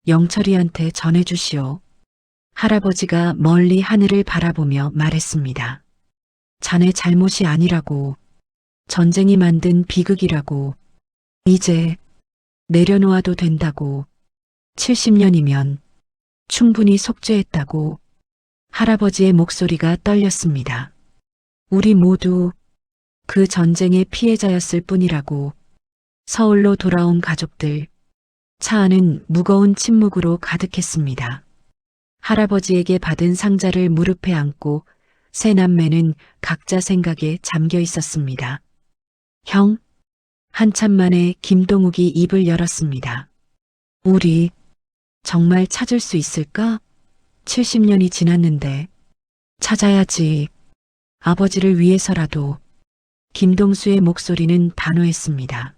B: 영철이한테 전해주시오. 할아버지가 멀리 하늘을 바라보며 말했습니다. 자네 잘못이 아니라고. 전쟁이 만든 비극이라고. 이제 내려놓아도 된다고. 70년이면 충분히 속죄했다고. 할아버지의 목소리가 떨렸습니다. 우리 모두 그 전쟁의 피해자였을 뿐이라고. 서울로 돌아온 가족들. 차 안은 무거운 침묵으로 가득했습니다. 할아버지에게 받은 상자를 무릎에 안고 세 남매는 각자 생각에 잠겨 있었습니다. 형? 한참 만에 김동욱이 입을 열었습니다. 우리 정말 찾을 수 있을까? 70년이 지났는데. 찾아야지. 아버지를 위해서라도. 김동수의 목소리는 단호했습니다.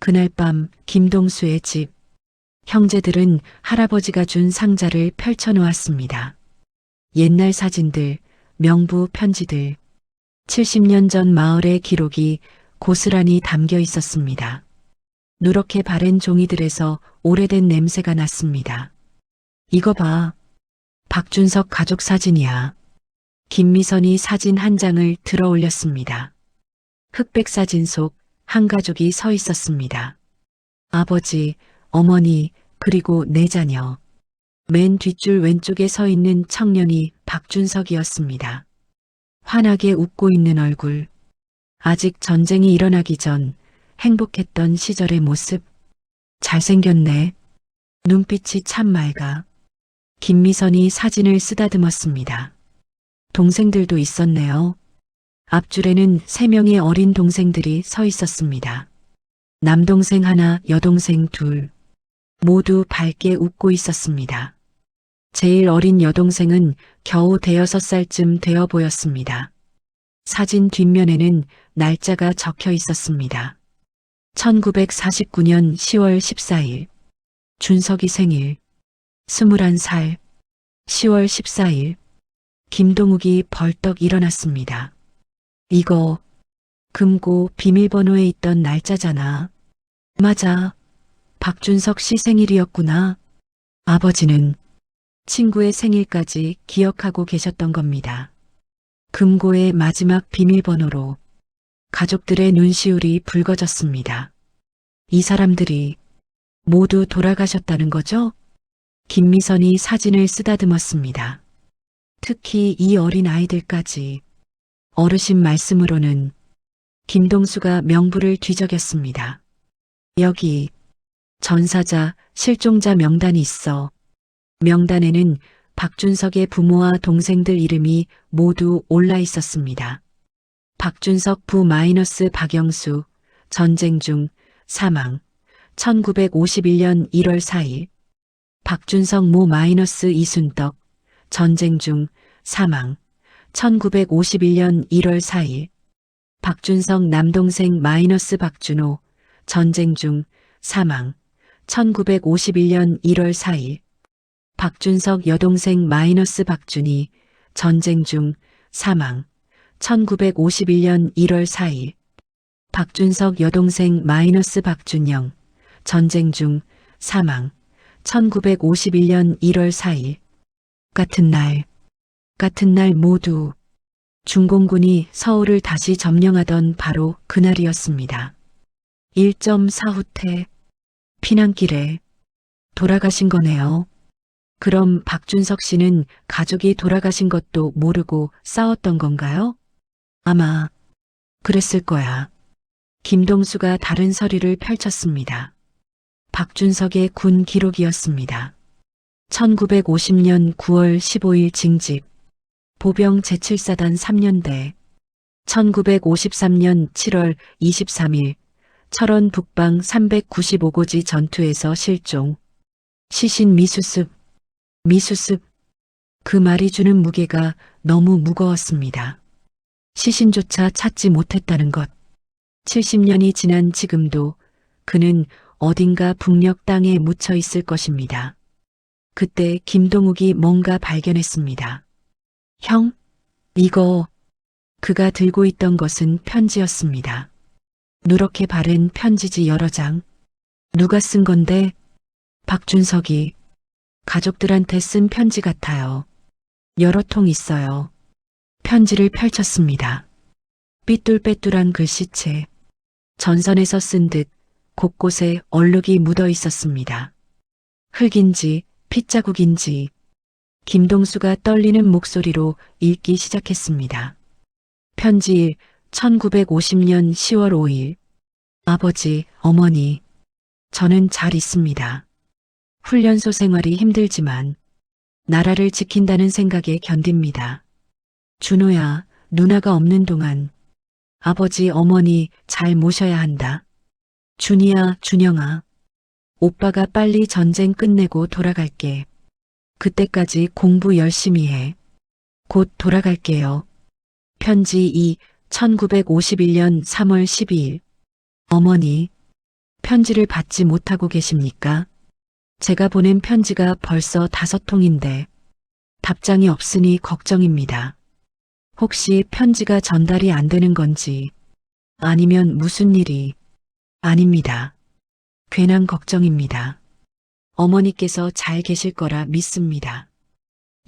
B: 그날 밤 김동수의 집. 형제들은 할아버지가 준 상자를 펼쳐놓았습니다. 옛날 사진들, 명부 편지들, 70년 전 마을의 기록이 고스란히 담겨 있었습니다. 누렇게 바랜 종이들에서 오래된 냄새가 났습니다. 이거 봐. 박준석 가족 사진이야. 김미선이 사진 한 장을 들어 올렸습니다. 흑백 사진 속 한 가족이 서 있었습니다. 아버지, 어머니, 그리고 네 자녀. 맨 뒷줄 왼쪽에 서 있는 청년이 박준석이었습니다. 환하게 웃고 있는 얼굴. 아직 전쟁이 일어나기 전 행복했던 시절의 모습. 잘생겼네. 눈빛이 참 맑아. 김미선이 사진을 쓰다듬었습니다. 동생들도 있었네요. 앞줄에는 3명의 어린 동생들이 서 있었습니다. 남동생 하나, 여동생 둘. 모두 밝게 웃고 있었습니다. 제일 어린 여동생은 겨우 6살쯤 되어 보였습니다. 사진 뒷면에는 날짜가 적혀 있었습니다. 1949년 10월 14일. 준석이 생일. 21살. 10월 14일. 김동욱이 벌떡 일어났습니다. 이거 금고 비밀번호에 있던 날짜잖아. 맞아. 박준석 씨 생일이었구나. 아버지는 친구의 생일까지 기억하고 계셨던 겁니다. 금고의 마지막 비밀번호로 가족들의 눈시울이 붉어졌습니다. 이 사람들이 모두 돌아가셨다는 거죠? 김미선이 사진을 쓰다듬었습니다. 특히 이 어린 아이들까지. 어르신 말씀으로는. 김동수가 명부를 뒤적였습니다. 여기 전사자, 실종자 명단이 있어. 명단에는 박준석의 부모와 동생들 이름이 모두 올라 있었습니다. 박준석 부 마이너스 박영수, 전쟁 중, 사망, 1951년 1월 4일. 박준석 모 마이너스 이순덕, 전쟁 중, 사망, 1951년 1월 4일. 박준석 남동생 마이너스 박준호, 전쟁 중, 사망, 1951년 1월 4일. 박준석 여동생 마이너스 박준희, 전쟁 중, 사망, 1951년 1월 4일. 박준석 여동생 마이너스 박준영, 전쟁 중, 사망, 1951년 1월 4일. 같은 날 모두 중공군이 서울을 다시 점령하던 바로 그날이었습니다. 1.4후퇴 피난길에 돌아가신 거네요. 그럼 박준석 씨는 가족이 돌아가신 것도 모르고 싸웠던 건가요? 아마 그랬을 거야. 김동수가 다른 서류를 펼쳤습니다. 박준석의 군 기록이었습니다. 1950년 9월 15일 징집. 보병 제7사단 3년대. 1953년 7월 23일 철원 북방 395고지 전투에서 실종. 시신 미수습. 그 말이 주는 무게가 너무 무거웠습니다. 시신조차 찾지 못했다는 것. 70년이 지난 지금도 그는 어딘가 북녘 땅에 묻혀 있을 것입니다. 그때 김동욱이 뭔가 발견했습니다. 형, 이거. 그가 들고 있던 것은 편지였습니다. 누렇게 바른 편지지 여러 장. 누가 쓴 건데? 박준석이. 가족들한테 쓴 편지 같아요. 여러 통 있어요. 편지를 펼쳤습니다. 삐뚤빼뚤한 글씨체. 전선에서 쓴 듯 곳곳에 얼룩이 묻어 있었습니다. 흙인지 핏자국인지 김동수가 떨리는 목소리로 읽기 시작했습니다. 편지 1, 1950년 10월 5일. 아버지, 어머니, 저는 잘 있습니다. 훈련소 생활이 힘들지만 나라를 지킨다는 생각에 견딥니다. 준호야, 누나가 없는 동안 아버지, 어머니 잘 모셔야 한다. 준이야, 준영아, 오빠가 빨리 전쟁 끝내고 돌아갈게. 그때까지 공부 열심히 해. 곧 돌아갈게요. 편지 2, 1951년 3월 12일. 어머니, 편지를 받지 못하고 계십니까? 제가 보낸 편지가 벌써 5통인데 답장이 없으니 걱정입니다. 혹시 편지가 전달이 안 되는 건지 아니면 무슨 일이. 아닙니다. 괜한 걱정입니다. 어머니께서 잘 계실 거라 믿습니다.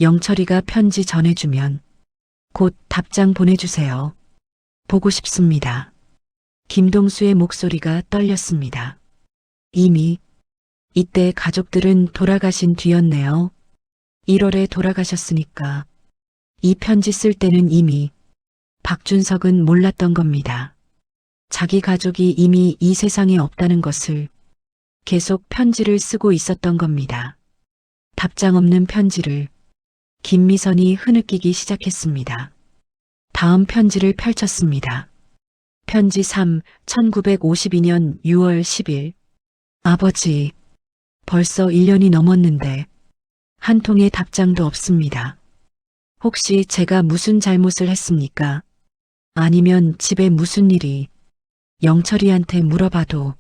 B: 영철이가 편지 전해주면 곧 답장 보내주세요. 보고 싶습니다. 김동수의 목소리가 떨렸습니다. 이미 이때 가족들은 돌아가신 뒤였네요. 1월에 돌아가셨으니까 이 편지 쓸 때는 이미 박준석은 몰랐던 겁니다. 자기 가족이 이미 이 세상에 없다는 것을 계속 편지를 쓰고 있었던 겁니다. 답장 없는 편지를 김미선이 흐느끼기 시작했습니다. 다음 편지를 펼쳤습니다. 편지 3, 1952년 6월 10일. 아버지, 벌써 1년이 넘었는데 한 통의 답장도 없습니다. 혹시 제가 무슨 잘못을 했습니까? 아니면 집에 무슨 일이. 영철이한테 물어봐도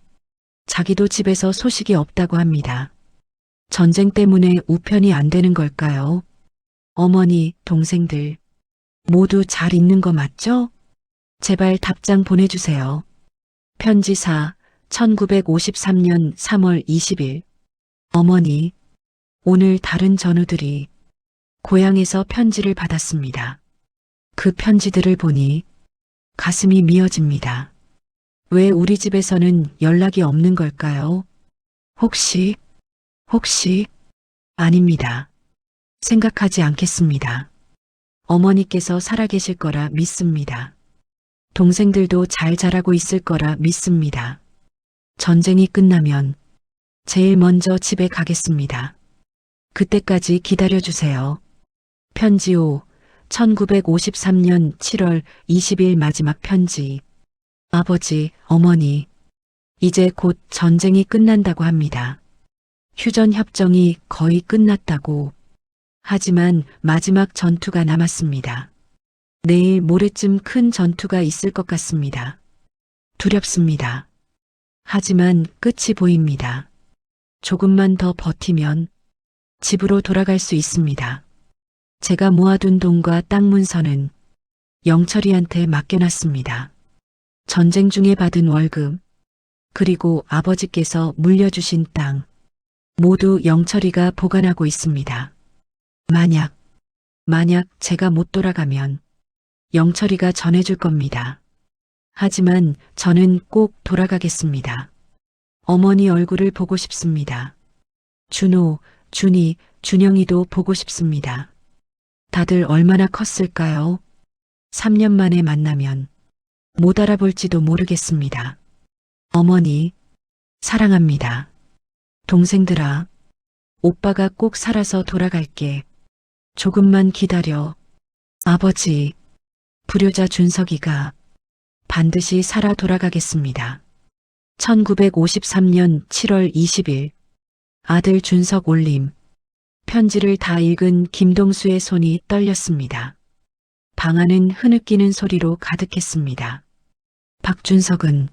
B: 자기도 집에서 소식이 없다고 합니다. 전쟁 때문에 우편이 안 되는 걸까요? 어머니, 동생들 모두 잘 있는 거 맞죠? 제발 답장 보내주세요. 편지 4, 1953년 3월 20일. 어머니, 오늘 다른 전우들이 고향에서 편지를 받았습니다. 그 편지들을 보니 가슴이 미어집니다. 왜 우리 집에서는 연락이 없는 걸까요? 혹시 아닙니다. 생각하지 않겠습니다. 어머니께서 살아계실 거라 믿습니다. 동생들도 잘 자라고 있을 거라 믿습니다. 전쟁이 끝나면 제일 먼저 집에 가겠습니다. 그때까지 기다려주세요. 편지 5, 1953년 7월 20일 마지막 편지. 아버지, 어머니, 이제 곧 전쟁이 끝난다고 합니다. 휴전 협정이 거의 끝났다고. 하지만 마지막 전투가 남았습니다. 내일 모레쯤 큰 전투가 있을 것 같습니다. 두렵습니다. 하지만 끝이 보입니다. 조금만 더 버티면 집으로 돌아갈 수 있습니다. 제가 모아둔 돈과 땅 문서는 영철이한테 맡겨놨습니다. 전쟁 중에 받은 월급, 그리고 아버지께서 물려주신 땅, 모두 영철이가 보관하고 있습니다. 만약 제가 못 돌아가면 영철이가 전해줄 겁니다. 하지만 저는 꼭 돌아가겠습니다. 어머니 얼굴을 보고 싶습니다. 준호, 준이, 준영이도 보고 싶습니다. 다들 얼마나 컸을까요? 3년 만에 만나면 못 알아볼지도 모르겠습니다. 어머니, 사랑합니다. 동생들아, 오빠가 꼭 살아서 돌아갈게. 조금만 기다려. 아버지, 불효자 준석이가 반드시 살아 돌아가겠습니다. 1953년 7월 20일. 아들 준석 올림. 편지를 다 읽은 김동수의 손이 떨렸습니다. 방 안은 흐느끼는 소리로 가득했습니다. 박준석은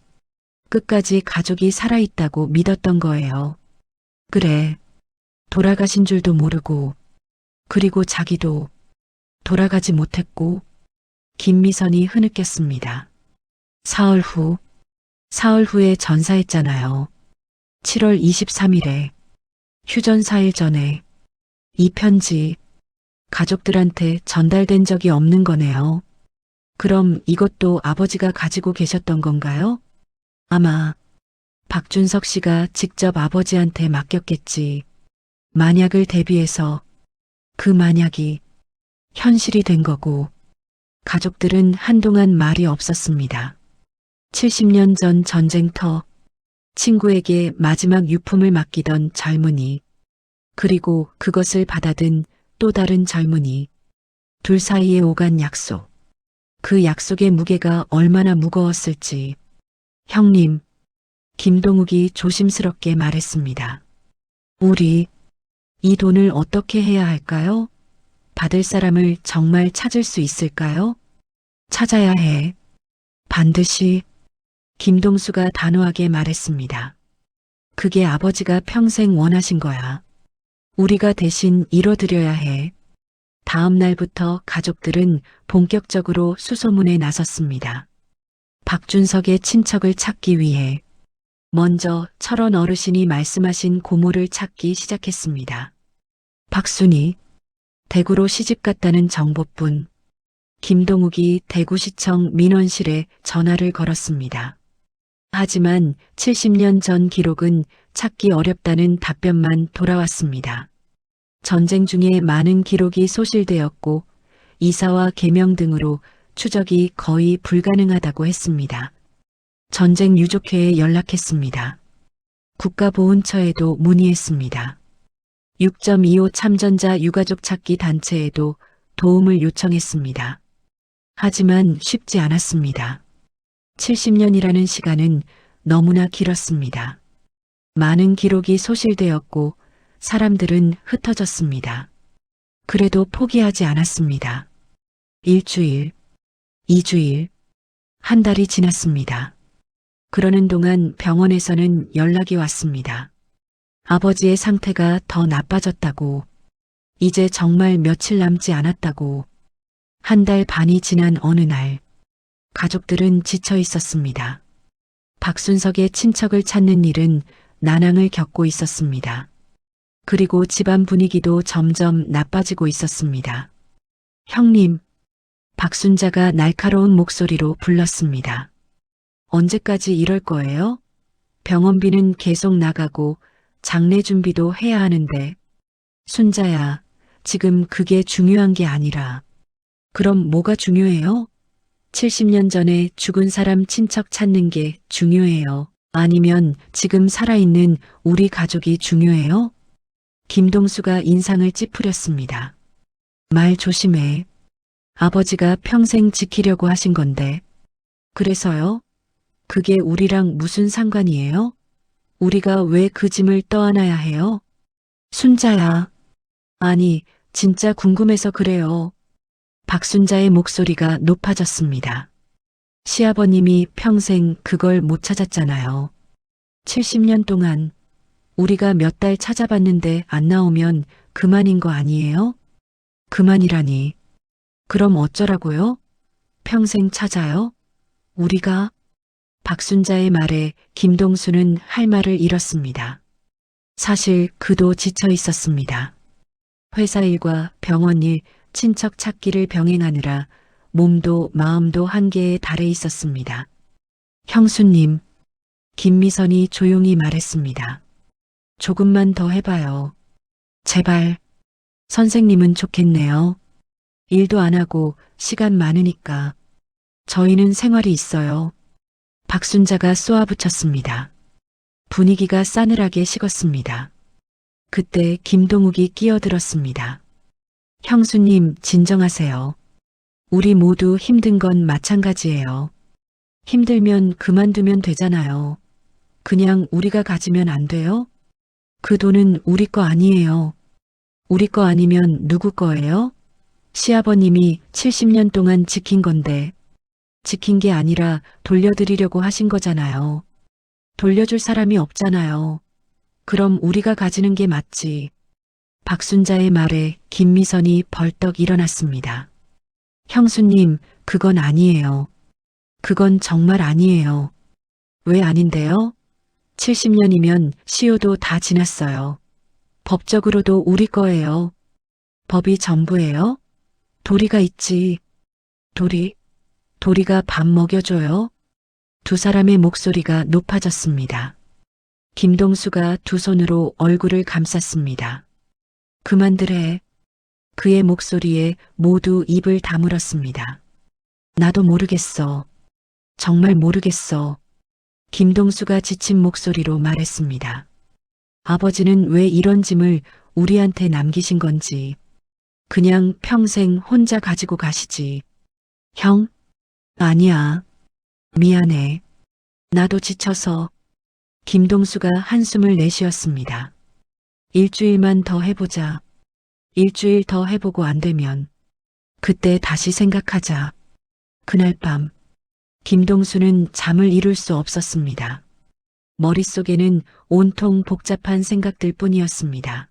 B: 끝까지 가족이 살아있다고 믿었던 거예요. 그래, 돌아가신 줄도 모르고, 그리고 자기도 돌아가지 못했고. 김미선이 흐느꼈습니다. 사흘 후에 전사했잖아요. 7월 23일에 휴전 4일 전에. 이 편지 가족들한테 전달된 적이 없는 거네요. 그럼 이것도 아버지가 가지고 계셨던 건가요? 아마 박준석 씨가 직접 아버지한테 맡겼겠지. 만약을 대비해서 그 만약이 현실이 된 거고 가족들은 한동안 말이 없었습니다. 70년 전 전쟁터, 친구에게 마지막 유품을 맡기던 젊은이, 그리고 그것을 받아든 또 다른 젊은이, 둘 사이에 오간 약속. 그 약속의 무게가 얼마나 무거웠을지. 형님, 김동욱이 조심스럽게 말했습니다. 우리 이 돈을 어떻게 해야 할까요? 받을 사람을 정말 찾을 수 있을까요? 찾아야 해. 반드시. 김동수가 단호하게 말했습니다. 그게 아버지가 평생 원하신 거야. 우리가 대신 이뤄드려야 해. 다음 날부터 가족들은 본격적으로 수소문에 나섰습니다. 박준석의 친척을 찾기 위해 먼저 철원 어르신이 말씀하신 고모를 찾기 시작했습니다. 박순이 대구로 시집갔다는 정보뿐. 김동욱이 대구시청 민원실에 전화를 걸었습니다. 하지만 70년 전 기록은 찾기 어렵다는 답변만 돌아왔습니다. 전쟁 중에 많은 기록이 소실되었고 이사와 계명 등으로 추적이 거의 불가능하다고 했습니다. 전쟁 유족회에 연락했습니다. 국가보훈처에도 문의했습니다. 6.25 참전자 유가족 찾기 단체에도 도움을 요청했습니다. 하지만 쉽지 않았습니다. 70년이라는 시간은 너무나 길었습니다. 많은 기록이 소실되었고 사람들은 흩어졌습니다. 그래도 포기하지 않았습니다. 일주일, 2주일, 한 달이 지났습니다. 그러는 동안 병원에서는 연락이 왔습니다. 아버지의 상태가 더 나빠졌다고, 이제 정말 며칠 남지 않았다고. 한 달 반이 지난 어느 날, 가족들은 지쳐 있었습니다. 박순석의 친척을 찾는 일은 난항을 겪고 있었습니다. 그리고 집안 분위기도 점점 나빠지고 있었습니다. 형님, 박순자가 날카로운 목소리로 불렀습니다. 언제까지 이럴 거예요? 병원비는 계속 나가고 장례 준비도 해야 하는데. 순자야, 지금 그게 중요한 게 아니라. 그럼 뭐가 중요해요? 70년 전에 죽은 사람 친척 찾는 게 중요해요? 아니면 지금 살아있는 우리 가족이 중요해요? 김동수가 인상을 찌푸렸습니다. 말 조심해. 아버지가 평생 지키려고 하신 건데. 그래서요? 그게 우리랑 무슨 상관이에요? 우리가 왜 그 짐을 떠안아야 해요? 순자야. 아니, 진짜 궁금해서 그래요. 박순자의 목소리가 높아졌습니다. 시아버님이 평생 그걸 못 찾았잖아요. 70년 동안 우리가 몇 달 찾아봤는데 안 나오면 그만인 거 아니에요? 그만이라니. 그럼 어쩌라고요? 평생 찾아요? 우리가? 박순자의 말에 김동수는 할 말을 잃었습니다. 사실 그도 지쳐 있었습니다. 회사 일과 병원 일, 친척 찾기를 병행하느라 몸도 마음도 한계에 달해 있었습니다. 형수님, 김미선이 조용히 말했습니다. 조금만 더 해봐요. 제발. 선생님은 좋겠네요. 일도 안 하고 시간 많으니까. 저희는 생활이 있어요. 박순자가 쏘아붙였습니다. 분위기가 싸늘하게 식었습니다. 그때 김동욱이 끼어들었습니다. 형수님, 진정하세요. 우리 모두 힘든 건 마찬가지예요. 힘들면 그만두면 되잖아요. 그냥 우리가 가지면 안 돼요? 그 돈은 우리 거 아니에요. 우리 거 아니면 누구 거예요? 시아버님이 70년 동안 지킨 건데, 지킨 게 아니라 돌려드리려고 하신 거잖아요. 돌려줄 사람이 없잖아요. 그럼 우리가 가지는 게 맞지. 박순자의 말에 김미선이 벌떡 일어났습니다. 형수님, 그건 아니에요. 그건 정말 아니에요. 왜 아닌데요? 70년이면 시효도 다 지났어요. 법적으로도 우리 거예요. 법이 전부예요? 도리가 있지. 도리? 도리가 밥 먹여줘요? 두 사람의 목소리가 높아졌습니다. 김동수가 두 손으로 얼굴을 감쌌습니다. 그만들래. 그의 목소리에 모두 입을 다물었습니다. 나도 모르겠어. 정말 모르겠어. 김동수가 지친 목소리로 말했습니다. 아버지는 왜 이런 짐을 우리한테 남기신 건지. 그냥 평생 혼자 가지고 가시지. 형? 아니야. 미안해. 나도 지쳐서. 김동수가 한숨을 내쉬었습니다. 일주일만 더 해보자. 일주일 더 해보고 안 되면 그때 다시 생각하자. 그날 밤 김동수는 잠을 이룰 수 없었습니다. 머릿속에는 온통 복잡한 생각들 뿐이었습니다.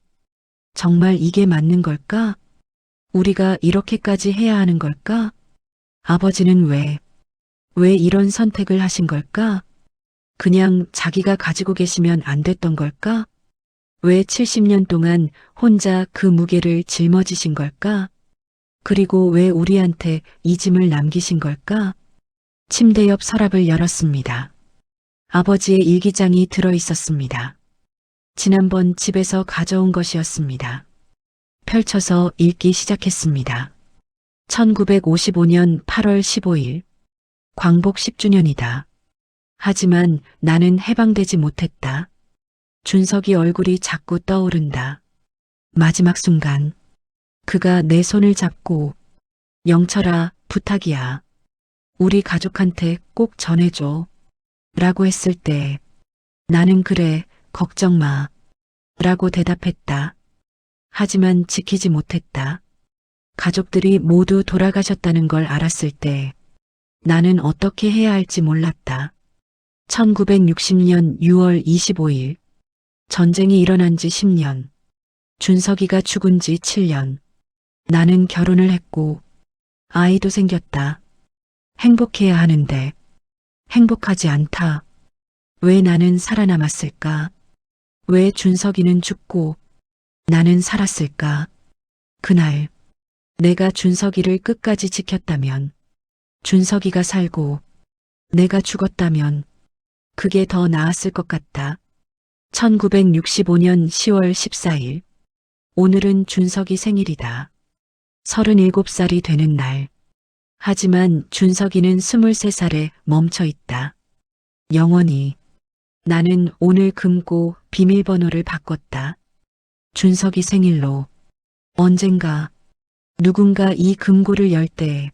B: 정말 이게 맞는 걸까? 우리가 이렇게까지 해야 하는 걸까? 아버지는 왜 이런 선택을 하신 걸까? 그냥 자기가 가지고 계시면 안 됐던 걸까? 왜 70년 동안 혼자 그 무게를 짊어지신 걸까? 그리고 왜 우리한테 이 짐을 남기신 걸까? 침대 옆 서랍을 열었습니다. 아버지의 일기장이 들어 있었습니다. 지난번 집에서 가져온 것이었습니다. 펼쳐서 읽기 시작했습니다. 1955년 8월 15일. 광복 10주년이다. 하지만 나는 해방되지 못했다. 준석이 얼굴이 자꾸 떠오른다. 마지막 순간 그가 내 손을 잡고 영철아, 부탁이야. 우리 가족한테 꼭 전해줘. 라고 했을 때 나는 그래, 걱정 마. 라고 대답했다. 하지만 지키지 못했다. 가족들이 모두 돌아가셨다는 걸 알았을 때 나는 어떻게 해야 할지 몰랐다. 1960년 6월 25일. 전쟁이 일어난 지 10년. 준석이가 죽은 지 7년. 나는 결혼을 했고 아이도 생겼다. 행복해야 하는데 행복하지 않다. 왜 나는 살아남았을까? 왜 준석이는 죽고 나는 살았을까? 그날 내가 준석이를 끝까지 지켰다면, 준석이가 살고 내가 죽었다면 그게 더 나았을 것 같다. 1965년 10월 14일. 오늘은 준석이 생일이다. 37살이 되는 날. 하지만 준석이는 23살에 멈춰 있다. 영원히. 나는 오늘 금고 비밀번호를 바꿨다. 준석이 생일로. 언젠가 누군가 이 금고를 열 때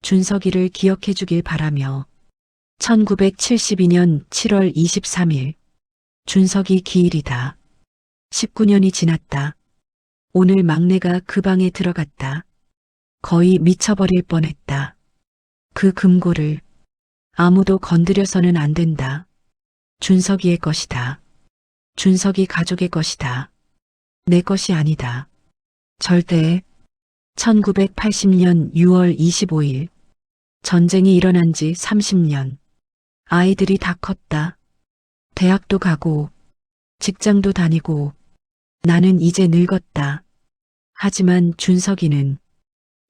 B: 준석이를 기억해 주길 바라며. 1972년 7월 23일. 준석이 기일이다. 19년이 지났다. 오늘 막내가 그 방에 들어갔다. 거의 미쳐버릴 뻔했다. 그 금고를 아무도 건드려서는 안 된다. 준석이의 것이다. 준석이 가족의 것이다. 내 것이 아니다. 절대. 1980년 6월 25일. 전쟁이 일어난 지 30년. 아이들이 다 컸다. 대학도 가고 직장도 다니고 나는 이제 늙었다. 하지만 준석이는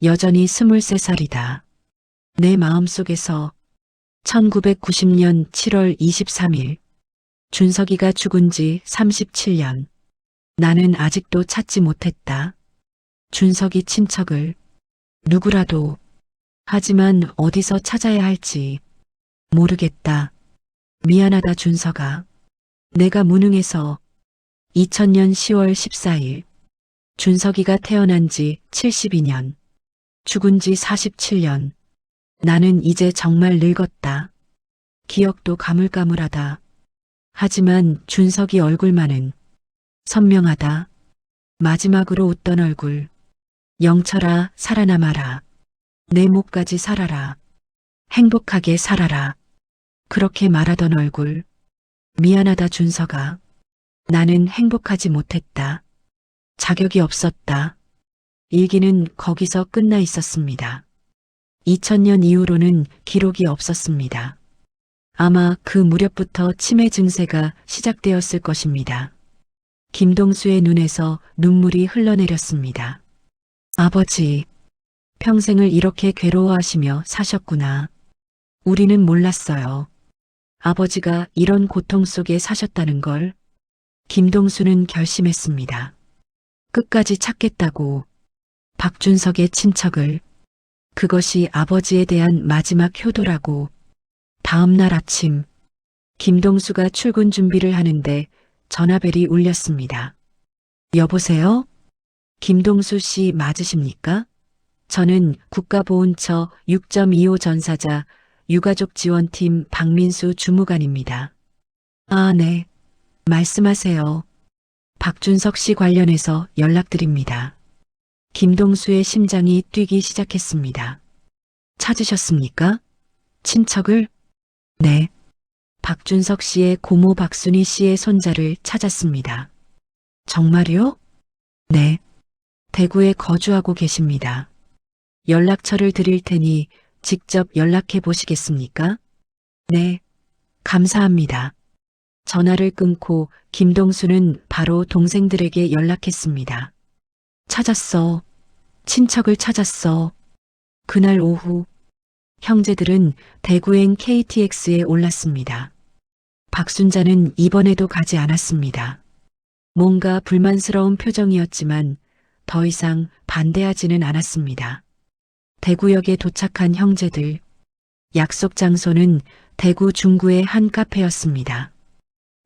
B: 여전히 23살이다. 내 마음속에서. 1990년 7월 23일. 준석이가 죽은 지 37년. 나는 아직도 찾지 못했다. 준석이 친척을. 누구라도. 하지만 어디서 찾아야 할지 모르겠다. 미안하다 준석아. 내가 무능해서. 2000년 10월 14일. 준석이가 태어난 지 72년. 죽은 지 47년. 나는 이제 정말 늙었다. 기억도 가물가물하다. 하지만 준석이 얼굴만은 선명하다. 마지막으로 웃던 얼굴. 영철아, 살아남아라. 내 목까지 살아라. 행복하게 살아라. 그렇게 말하던 얼굴. 미안하다 준석아. 나는 행복하지 못했다. 자격이 없었다. 일기는 거기서 끝나 있었습니다. 2000년 이후로는 기록이 없었습니다. 아마 그 무렵부터 치매 증세가 시작되었을 것입니다. 김동수의 눈에서 눈물이 흘러내렸습니다. 아버지, 평생을 이렇게 괴로워하시며 사셨구나. 우리는 몰랐어요. 아버지가 이런 고통 속에 사셨다는 걸. 김동수는 결심했습니다. 끝까지 찾겠다고. 박준석의 친척을. 그것이 아버지에 대한 마지막 효도라고. 다음 날 아침, 김동수가 출근 준비를 하는데 전화벨이 울렸습니다. 여보세요? 김동수 씨 맞으십니까? 저는 국가보훈처 6.25 전사자 유가족 지원팀 박민수 주무관입니다. 아, 네. 말씀하세요. 박준석 씨 관련해서 연락드립니다. 김동수의 심장이 뛰기 시작했습니다. 찾으셨습니까? 친척을? 네. 박준석 씨의 고모 박순희 씨의 손자를 찾았습니다. 정말요? 네. 대구에 거주하고 계십니다. 연락처를 드릴 테니 직접 연락해 보시겠습니까? 네. 감사합니다. 전화를 끊고 김동수는 바로 동생들에게 연락했습니다. 찾았어. 친척을 찾았어. 그날 오후 형제들은 대구행 KTX에 올랐습니다. 박순자는 이번에도 가지 않았습니다. 뭔가 불만스러운 표정이었지만 더 이상 반대하지는 않았습니다. 대구역에 도착한 형제들. 약속 장소는 대구 중구의 한 카페였습니다.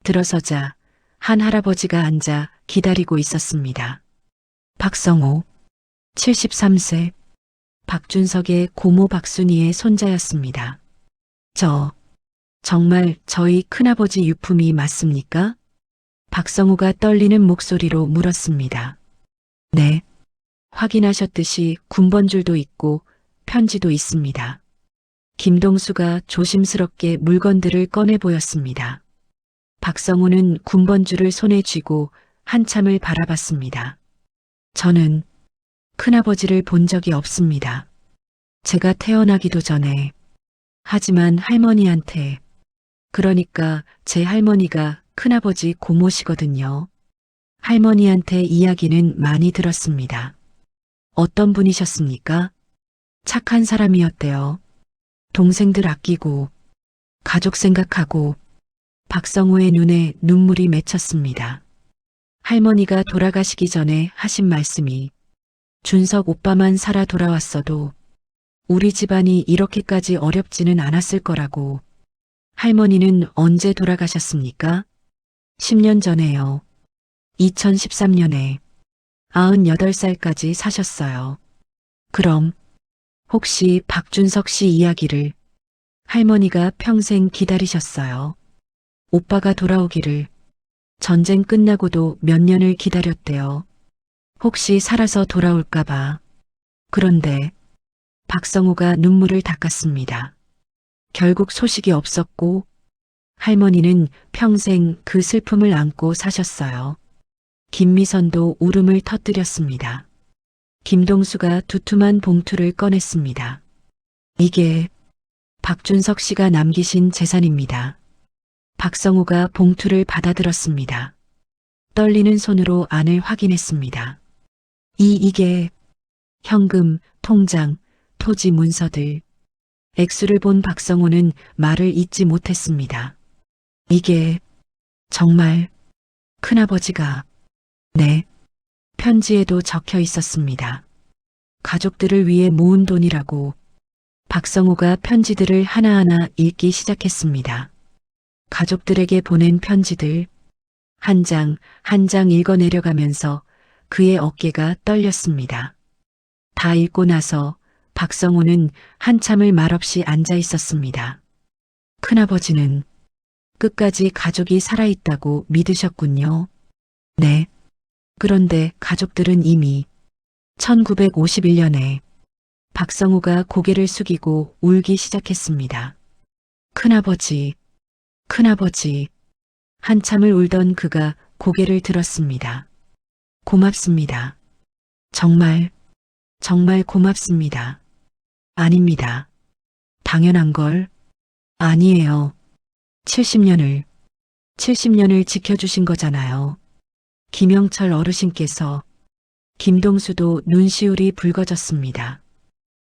B: 들어서자 한 할아버지가 앉아 기다리고 있었습니다. 박성호, 73세, 박준석의 고모 박순희의 손자였습니다. 정말 저희 큰아버지 유품이 맞습니까? 박성호가 떨리는 목소리로 물었습니다. 네. 확인하셨듯이 군번줄도 있고 편지도 있습니다. 김동수가 조심스럽게 물건들을 꺼내 보였습니다. 박성호는 군번줄을 손에 쥐고 한참을 바라봤습니다. 저는 큰아버지를 본 적이 없습니다. 제가 태어나기도 전에. 하지만 할머니한테, 그러니까 제 할머니가 큰아버지 고모시거든요. 할머니한테 이야기는 많이 들었습니다. 어떤 분이셨습니까? 착한 사람이었대요. 동생들 아끼고, 가족 생각하고. 박성호의 눈에 눈물이 맺혔습니다. 할머니가 돌아가시기 전에 하신 말씀이 준석 오빠만 살아 돌아왔어도 우리 집안이 이렇게까지 어렵지는 않았을 거라고. 할머니는 언제 돌아가셨습니까? 10년 전에요. 2013년에 98살까지 사셨어요. 그럼 혹시 박준석 씨 이야기를 할머니가 평생 기다리셨어요. 오빠가 돌아오기를. 전쟁 끝나고도 몇 년을 기다렸대요. 혹시 살아서 돌아올까봐. 그런데 박성호가 눈물을 닦았습니다. 결국 소식이 없었고 할머니는 평생 그 슬픔을 안고 사셨어요. 김미선도 울음을 터뜨렸습니다. 김동수가 두툼한 봉투를 꺼냈습니다. 이게 박준석 씨가 남기신 재산입니다. 박성호가 봉투를 받아들었습니다. 떨리는 손으로 안을 확인했습니다. 이게 현금, 통장, 토지 문서들. 액수를 본 박성호는 말을 잇지 못했습니다. 이게 정말 큰아버지가. 네. 편지에도 적혀 있었습니다. 가족들을 위해 모은 돈이라고. 박성호가 편지들을 하나하나 읽기 시작했습니다. 가족들에게 보낸 편지들. 한 장 한 장 읽어내려가면서 그의 어깨가 떨렸습니다. 다 읽고 나서 박성호는 한참을 말없이 앉아 있었습니다. 큰아버지는 끝까지 가족이 살아있다고 믿으셨군요. 네. 그런데 가족들은 이미 1951년에 박성호가 고개를 숙이고 울기 시작했습니다. 큰아버지. 한참을 울던 그가 고개를 들었습니다. 고맙습니다. 정말 고맙습니다. 아닙니다. 당연한 걸. 아니에요. 70년을 지켜주신 거잖아요. 김영철 어르신께서. 김동수도 눈시울이 붉어졌습니다.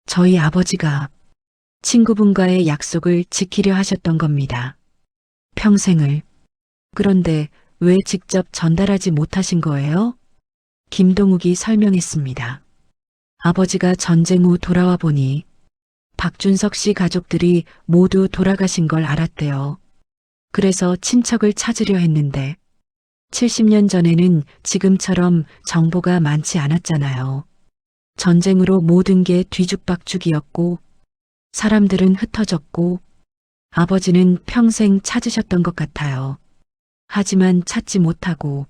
B: 저희 아버지가 친구분과의 약속을 지키려 하셨던 겁니다. 평생을. 그런데 왜 직접 전달하지 못하신 거예요? 김동욱이 설명했습니다. 아버지가 전쟁 후 돌아와 보니 박준석 씨 가족들이 모두 돌아가신 걸 알았대요. 그래서 친척을 찾으려 했는데 70년 전에는 지금처럼 정보가 많지 않았잖아요. 전쟁으로 모든 게 뒤죽박죽이었고 사람들은 흩어졌고 아버지는 평생 찾으셨던 것 같아요. 하지만 찾지 못하고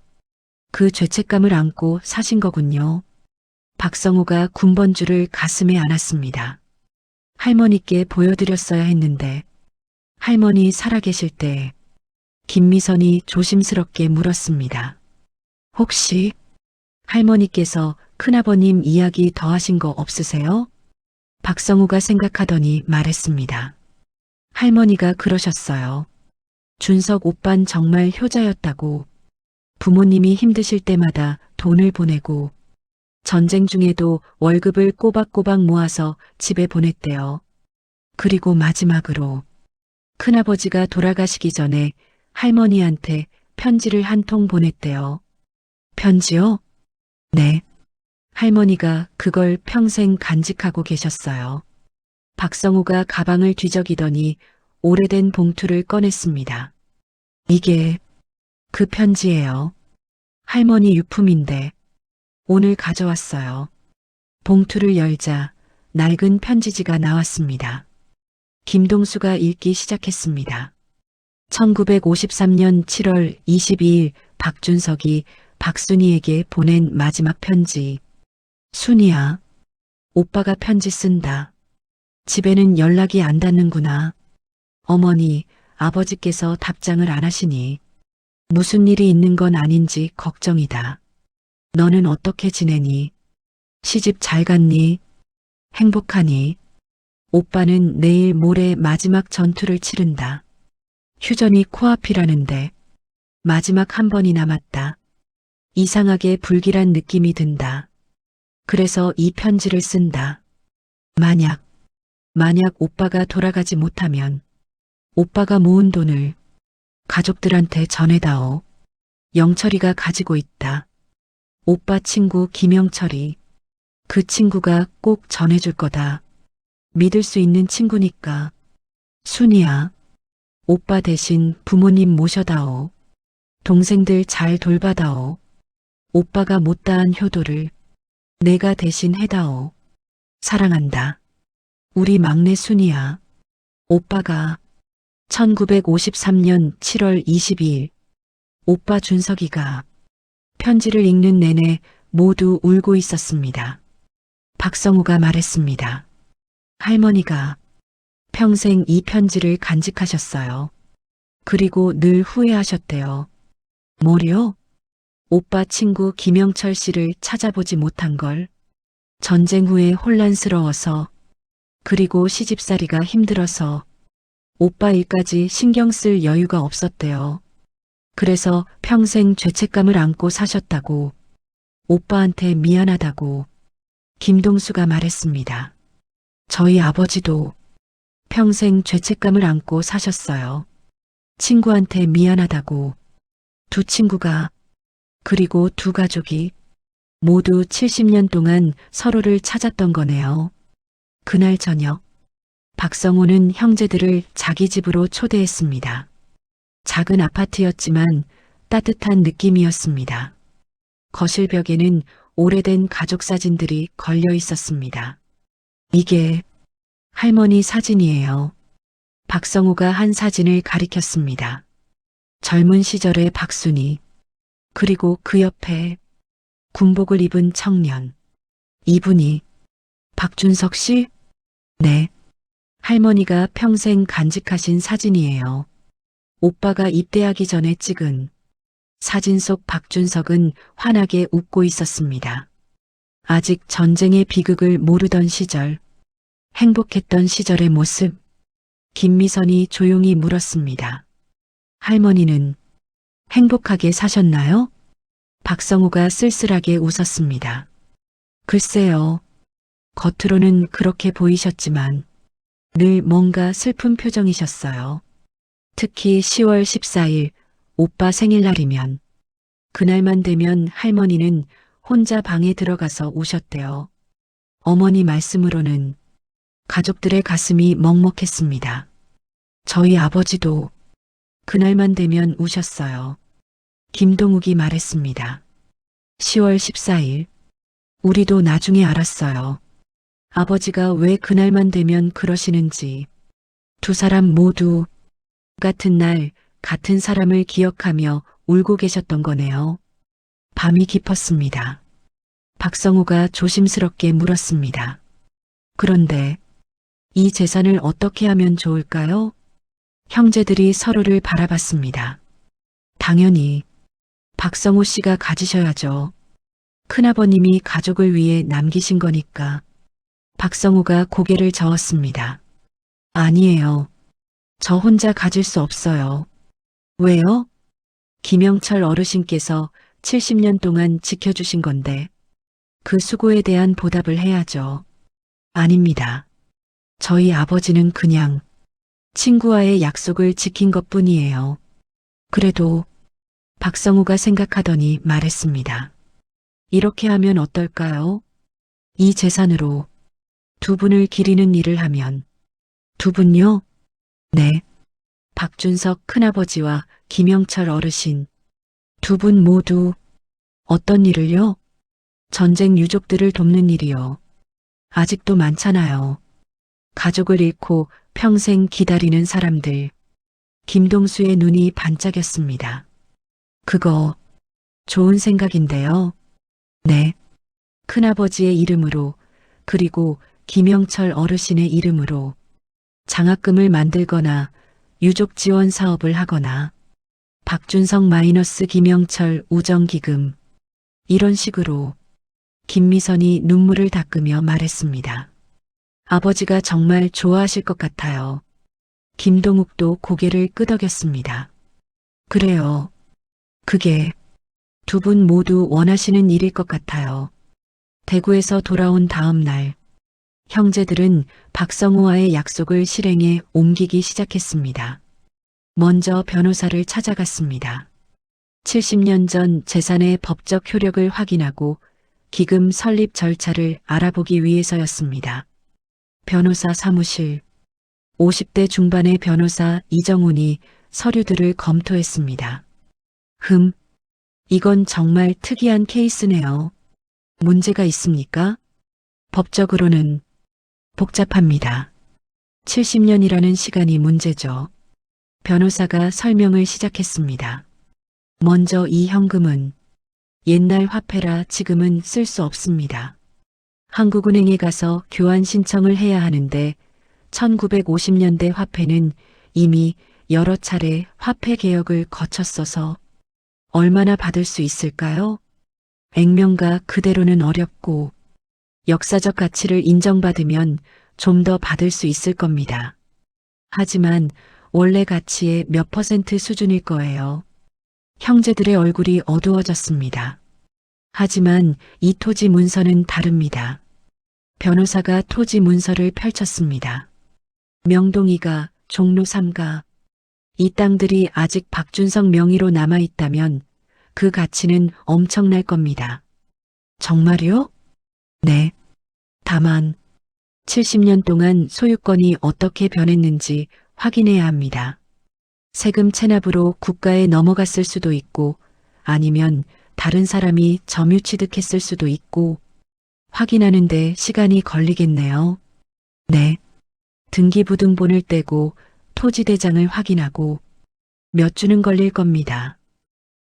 B: 그 죄책감을 안고 사신 거군요. 박성호가 군번줄을 가슴에 안았습니다. 할머니께 보여드렸어야 했는데 할머니 살아계실 때 김미선이 조심스럽게 물었습니다. 혹시 할머니께서 큰아버님 이야기 더 하신 거 없으세요? 박성우가 생각하더니 말했습니다. 할머니가 그러셨어요. 준석 오빤 정말 효자였다고. 부모님이 힘드실 때마다 돈을 보내고 전쟁 중에도 월급을 꼬박꼬박 모아서 집에 보냈대요. 그리고 마지막으로 큰아버지가 돌아가시기 전에 할머니한테 편지를 한 통 보냈대요. 편지요? 네. 할머니가 그걸 평생 간직하고 계셨어요. 박성우가 가방을 뒤적이더니 오래된 봉투를 꺼냈습니다. 이게 그 편지예요. 할머니 유품인데 오늘 가져왔어요. 봉투를 열자 낡은 편지지가 나왔습니다. 김동수가 읽기 시작했습니다. 1953년 7월 22일 박준석이 박순이에게 보낸 마지막 편지. 순이야, 오빠가 편지 쓴다. 집에는 연락이 안 닿는구나. 어머니, 아버지께서 답장을 안 하시니 무슨 일이 있는 건 아닌지 걱정이다. 너는 어떻게 지내니? 시집 잘 갔니? 행복하니? 오빠는 내일 모레 마지막 전투를 치른다. 휴전이 코앞이라는데 마지막 한 번이 남았다. 이상하게 불길한 느낌이 든다. 그래서 이 편지를 쓴다. 만약 오빠가 돌아가지 못하면 오빠가 모은 돈을 가족들한테 전해다오. 영철이가 가지고 있다. 오빠 친구 김영철이. 그 친구가 꼭 전해줄 거다. 믿을 수 있는 친구니까. 순이야. 오빠 대신 부모님 모셔다오. 동생들 잘 돌봐다오. 오빠가 못다한 효도를 내가 대신 해다오. 사랑한다. 우리 막내 순이야. 오빠가 1953년 7월 22일 오빠 준석이가 편지를 읽는 내내 모두 울고 있었습니다. 박성우가 말했습니다. 할머니가 평생 이 편지를 간직하셨어요. 그리고 늘 후회하셨대요. 뭐요? 오빠 친구 김영철 씨를 찾아보지 못한 걸. 전쟁 후에 혼란스러워서 그리고 시집살이가 힘들어서 오빠 일까지 신경 쓸 여유가 없었대요. 그래서 평생 죄책감을 안고 사셨다고, 오빠한테 미안하다고 김동수가 말했습니다. 저희 아버지도 평생 죄책감을 안고 사셨어요. 친구한테 미안하다고. 두 친구가 그리고 두 가족이 모두 70년 동안 서로를 찾았던 거네요. 그날 저녁 박성호는 형제들을 자기 집으로 초대했습니다. 작은 아파트였지만 따뜻한 느낌이었습니다. 거실 벽에는 오래된 가족 사진들이 걸려 있었습니다. 이게 할머니 사진이에요. 박성호가 한 사진을 가리켰습니다. 젊은 시절의 박순이, 그리고 그 옆에 군복을 입은 청년. 이분이 박준석 씨? 네. 할머니가 평생 간직하신 사진이에요. 오빠가 입대하기 전에 찍은 사진 속 박준석은 환하게 웃고 있었습니다. 아직 전쟁의 비극을 모르던 시절, 행복했던 시절의 모습. 김미선이 조용히 물었습니다. 할머니는 행복하게 사셨나요? 박성우가 쓸쓸하게 웃었습니다. 글쎄요. 겉으로는 그렇게 보이셨지만 늘 뭔가 슬픈 표정이셨어요. 특히 10월 14일 오빠 생일날이면 그날만 되면 할머니는 혼자 방에 들어가서 우셨대요. 어머니 말씀으로는 가족들의 가슴이 먹먹했습니다. 저희 아버지도 그날만 되면 우셨어요. 김동욱이 말했습니다. 10월 14일 우리도 나중에 알았어요. 아버지가 왜 그날만 되면 그러시는지. 두 사람 모두 같은 날 같은 사람을 기억하며 울고 계셨던 거네요. 밤이 깊었습니다. 박성우가 조심스럽게 물었습니다. 그런데 이 재산을 어떻게 하면 좋을까요? 형제들이 서로를 바라봤습니다. 당연히 박성우 씨가 가지셔야죠. 큰아버님이 가족을 위해 남기신 거니까. 박성우가 고개를 저었습니다. 아니에요. 저 혼자 가질 수 없어요. 왜요? 김영철 어르신께서 70년 동안 지켜주신 건데 그 수고에 대한 보답을 해야죠. 아닙니다. 저희 아버지는 그냥 친구와의 약속을 지킨 것뿐이에요. 그래도 박성우가 생각하더니 말했습니다. 이렇게 하면 어떨까요? 이 재산으로 두 분을 기리는 일을 하면. 두 분요? 네. 박준석 큰아버지와 김영철 어르신. 두 분 모두. 어떤 일을요? 전쟁 유족들을 돕는 일이요. 아직도 많잖아요. 가족을 잃고 평생 기다리는 사람들. 김동수의 눈이 반짝였습니다. 그거 좋은 생각인데요. 네. 큰아버지의 이름으로 그리고 김영철 어르신의 이름으로 장학금을 만들거나 유족 지원 사업을 하거나 박준석 마이너스 김영철 우정기금 이런 식으로. 김미선이 눈물을 닦으며 말했습니다. 아버지가 정말 좋아하실 것 같아요. 김동욱도 고개를 끄덕였습니다. 그래요. 그게 두 분 모두 원하시는 일일 것 같아요. 대구에서 돌아온 다음 날 형제들은 박성우와의 약속을 실행에 옮기기 시작했습니다. 먼저 변호사를 찾아갔습니다. 70년 전 재산의 법적 효력을 확인하고 기금 설립 절차를 알아보기 위해서였습니다. 변호사 사무실 50대 중반의 변호사 이정훈이 서류들을 검토했습니다. 이건 정말 특이한 케이스네요. 문제가 있습니까? 법적으로는 복잡합니다. 70년이라는 시간이 문제죠. 변호사가 설명을 시작했습니다. 먼저 이 현금은 옛날 화폐라 지금은 쓸 수 없습니다. 한국은행에 가서 교환 신청을 해야 하는데 1950년대 화폐는 이미 여러 차례 화폐 개혁을 거쳤어서 얼마나 받을 수 있을까요? 액면가 그대로는 어렵고 역사적 가치를 인정받으면 좀 더 받을 수 있을 겁니다. 하지만 원래 가치의 몇 퍼센트 수준일 거예요. 형제들의 얼굴이 어두워졌습니다. 하지만 이 토지 문서는 다릅니다. 변호사가 토지 문서를 펼쳤습니다. 명동이가 종로 3가 이 땅들이 아직 박준석 명의로 남아있다면 그 가치는 엄청날 겁니다. 정말요? 네. 다만 70년 동안 소유권이 어떻게 변했는지 확인해야 합니다. 세금 체납으로 국가에 넘어갔을 수도 있고 아니면 다른 사람이 점유취득했을 수도 있고 확인하는데 시간이 걸리겠네요. 네. 등기부등본을 떼고 토지대장을 확인하고 몇 주는 걸릴 겁니다.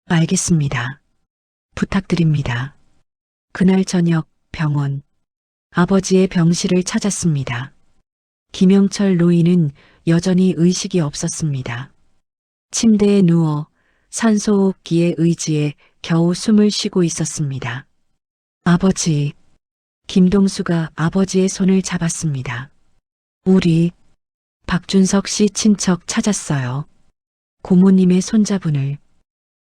B: 알겠습니다. 부탁드립니다. 그날 저녁 병원. 아버지의 병실을 찾았습니다. 김영철 노인은 여전히 의식이 없었습니다. 침대에 누워 산소호흡기에 의지해 겨우 숨을 쉬고 있었습니다. 아버지. 김동수가 아버지의 손을 잡았습니다. 우리 박준석 씨 친척 찾았어요. 고모님의 손자분을.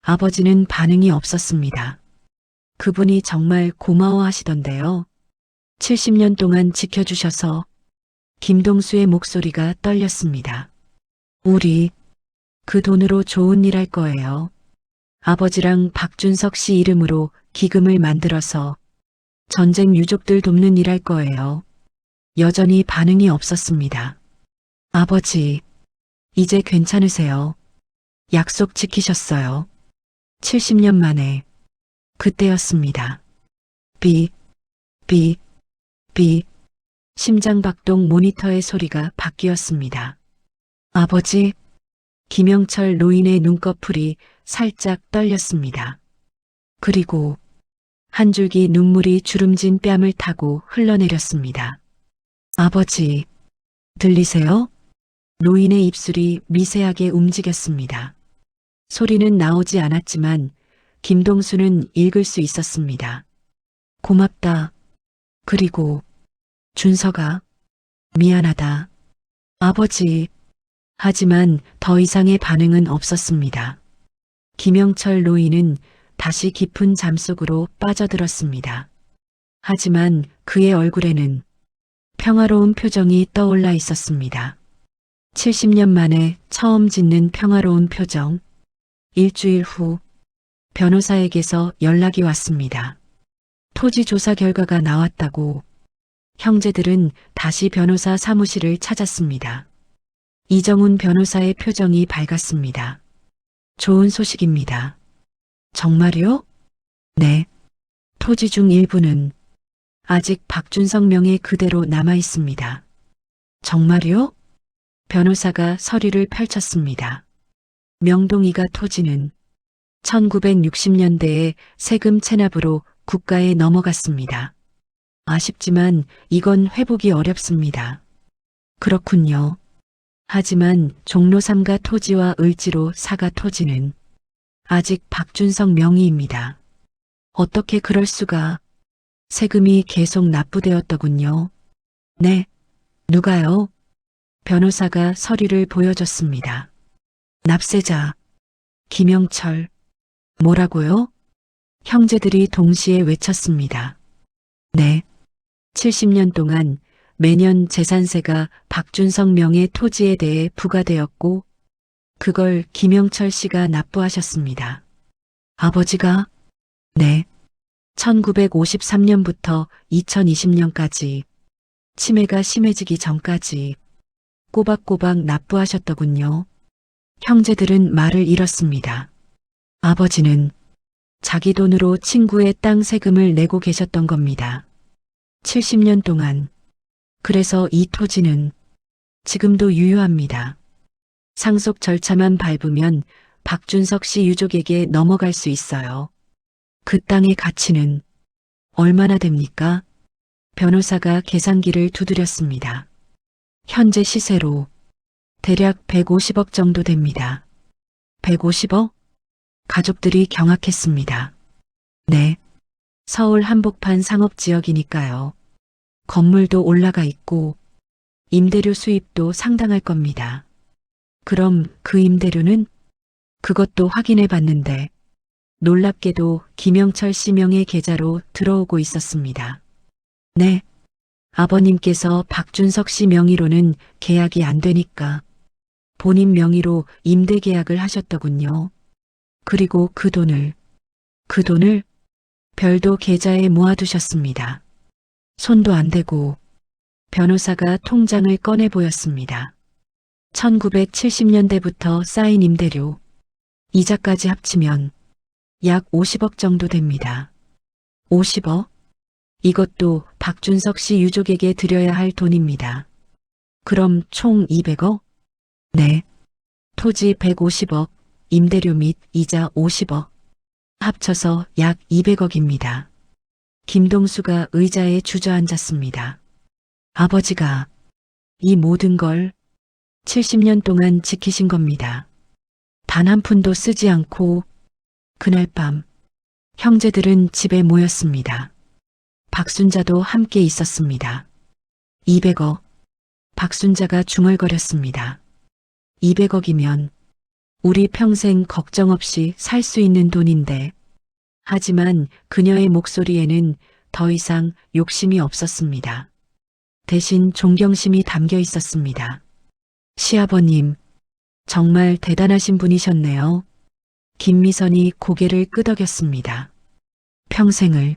B: 아버지는 반응이 없었습니다. 그분이 정말 고마워하시던데요. 70년 동안 지켜주셔서 김동수의 목소리가 떨렸습니다. 우리 그 돈으로 좋은 일 할 거예요. 아버지랑 박준석 씨 이름으로 기금을 만들어서 전쟁 유족들 돕는 일 할 거예요. 여전히 반응이 없었습니다. 아버지, 이제 괜찮으세요? 약속 지키셨어요. 70년 만에 그때였습니다. 비, 비, 비. 심장박동 모니터의 소리가 바뀌었습니다. 아버지, 김영철 노인의 눈꺼풀이 살짝 떨렸습니다. 그리고 한 줄기 눈물이 주름진 뺨을 타고 흘러내렸습니다. 아버지, 들리세요? 노인의 입술이 미세하게 움직였습니다. 소리는 나오지 않았지만 김동수는 읽을 수 있었습니다. 고맙다. 그리고 준서가 미안하다. 아버지. 하지만 더 이상의 반응은 없었습니다. 김영철 노인은 다시 깊은 잠속으로 빠져들었습니다. 하지만 그의 얼굴에는 평화로운 표정이 떠올라 있었습니다. 70년 만에 처음 짓는 평화로운 표정. 일주일 후 변호사에게서 연락이 왔습니다. 토지 조사 결과가 나왔다고. 형제들은 다시 변호사 사무실을 찾았습니다. 이정훈 변호사의 표정이 밝았습니다. 좋은 소식입니다. 정말요? 네. 토지 중 일부는 아직 박준석 명의 그대로 남아 있습니다. 정말요? 변호사가 서류를 펼쳤습니다. 명동이가 토지는 1960년대에 세금 체납으로 국가에 넘어갔습니다. 아쉽지만 이건 회복이 어렵습니다. 그렇군요. 하지만 종로 3가 토지와 을지로 4가 토지는 아직 박준석 명의입니다. 어떻게 그럴 수가? 세금이 계속 납부되었더군요. 네. 누가요? 변호사가 서류를 보여줬습니다. 납세자. 김영철. 뭐라고요? 형제들이 동시에 외쳤습니다. 네. 70년 동안 매년 재산세가 박준석 명의 토지에 대해 부과되었고 그걸 김영철 씨가 납부하셨습니다. 아버지가? 네. 1953년부터 2020년까지 치매가 심해지기 전까지 꼬박꼬박 납부하셨더군요. 형제들은 말을 잃었습니다. 아버지는 자기 돈으로 친구의 땅 세금을 내고 계셨던 겁니다. 70년 동안. 그래서 이 토지는 지금도 유효합니다. 상속 절차만 밟으면 박준석 씨 유족에게 넘어갈 수 있어요. 그 땅의 가치는 얼마나 됩니까? 변호사가 계산기를 두드렸습니다. 현재 시세로 대략 150억 정도 됩니다. 150억? 가족들이 경악했습니다. 네. 서울 한복판 상업지역이니까요. 건물도 올라가 있고 임대료 수입도 상당할 겁니다. 그럼 그 임대료는? 그것도 확인해 봤는데 놀랍게도 김영철 씨 명의 계좌로 들어오고 있었습니다. 네. 아버님께서 박준석 씨 명의로는 계약이 안 되니까 본인 명의로 임대 계약을 하셨더군요. 그리고 그 돈을 별도 계좌에 모아두셨습니다. 손도 안 대고 변호사가 통장을 꺼내 보였습니다. 1970년대부터 쌓인 임대료, 이자까지 합치면 약 50억 정도 됩니다. 50억? 이것도 박준석 씨 유족에게 드려야 할 돈입니다. 그럼 총 200억? 네. 토지 150억, 임대료 및 이자 50억. 합쳐서 약 200억입니다. 김동수가 의자에 주저앉았습니다. 아버지가 이 모든 걸 70년 동안 지키신 겁니다. 단 한 푼도 쓰지 않고. 그날 밤 형제들은 집에 모였습니다. 박순자도 함께 있었습니다. 200억. 박순자가 중얼거렸습니다. 200억이면 우리 평생 걱정 없이 살 수 있는 돈인데. 하지만 그녀의 목소리에는 더 이상 욕심이 없었습니다. 대신 존경심이 담겨 있었습니다. 시아버님, 정말 대단하신 분이셨네요. 김미선이 고개를 끄덕였습니다. 평생을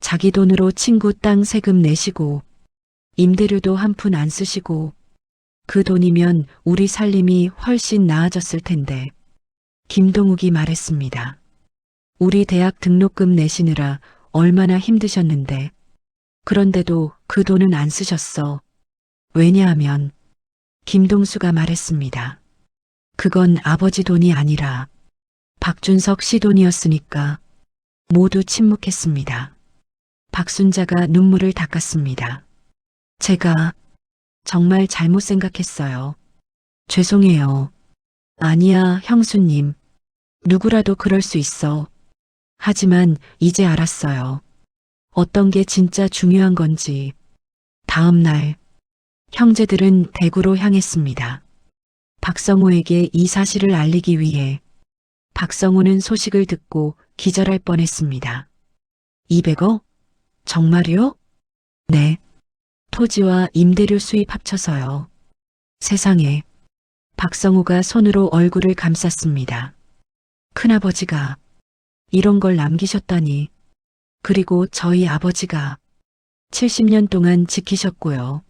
B: 자기 돈으로 친구 땅 세금 내시고 임대료도 한 푼 안 쓰시고 그 돈이면 우리 살림이 훨씬 나아졌을 텐데. 김동욱이 말했습니다. 우리 대학 등록금 내시느라 얼마나 힘드셨는데. 그런데도 그 돈은 안 쓰셨어. 왜냐하면 김동수가 말했습니다. 그건 아버지 돈이 아니라 박준석 씨 돈이었으니까. 모두 침묵했습니다. 박순자가 눈물을 닦았습니다. 제가 정말 잘못 생각했어요. 죄송해요. 아니야, 형수님. 누구라도 그럴 수 있어. 하지만 이제 알았어요. 어떤 게 진짜 중요한 건지. 다음 날 형제들은 대구로 향했습니다. 박성호에게 이 사실을 알리기 위해. 박성호는 소식을 듣고 기절할 뻔했습니다. 200억? 정말요? 네. 토지와 임대료 수입 합쳐서요. 세상에. 박성호가 손으로 얼굴을 감쌌습니다. 큰아버지가 이런 걸 남기셨다니. 그리고 저희 아버지가 70년 동안 지키셨고요.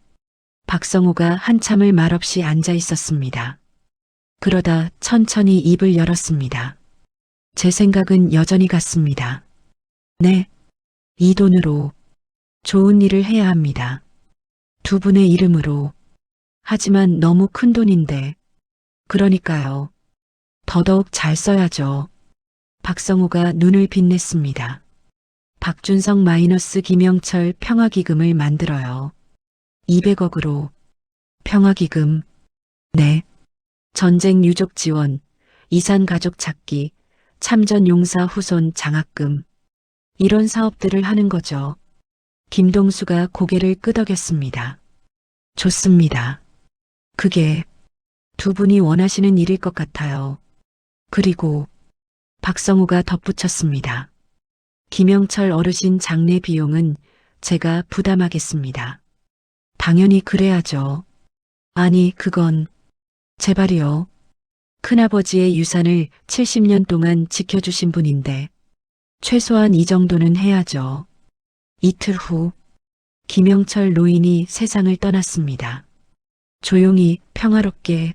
B: 박성호가 한참을 말없이 앉아 있었습니다. 그러다 천천히 입을 열었습니다. 제 생각은 여전히 같습니다. 네. 이 돈으로 좋은 일을 해야 합니다. 두 분의 이름으로. 하지만 너무 큰 돈인데. 그러니까요. 더더욱 잘 써야죠. 박성호가 눈을 빛냈습니다. 박준석 마이너스 김영철 평화기금을 만들어요. 200억으로. 평화기금. 네. 전쟁 유족 지원, 이산 가족 찾기, 참전 용사 후손 장학금. 이런 사업들을 하는 거죠. 김동수가 고개를 끄덕였습니다. 좋습니다. 그게 두 분이 원하시는 일일 것 같아요. 그리고 박성우가 덧붙였습니다. 김영철 어르신 장례 비용은 제가 부담하겠습니다. 당연히 그래야죠. 아니, 그건 제발이요. 큰아버지의 유산을 70년 동안 지켜주신 분인데 최소한 이 정도는 해야죠. 이틀 후 김영철 노인이 세상을 떠났습니다. 조용히 평화롭게.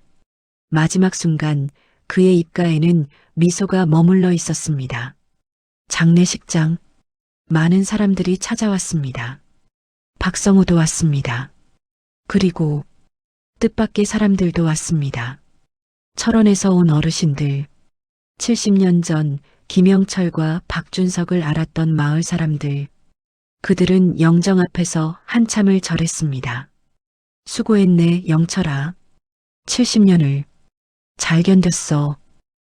B: 마지막 순간 그의 입가에는 미소가 머물러 있었습니다. 장례식장. 많은 사람들이 찾아왔습니다. 박성호도 왔습니다. 그리고 뜻밖의 사람들도 왔습니다. 철원에서 온 어르신들, 70년 전 김영철과 박준석을 알았던 마을 사람들, 그들은 영정 앞에서 한참을 절했습니다. 수고했네, 영철아. 70년을 잘 견뎠어.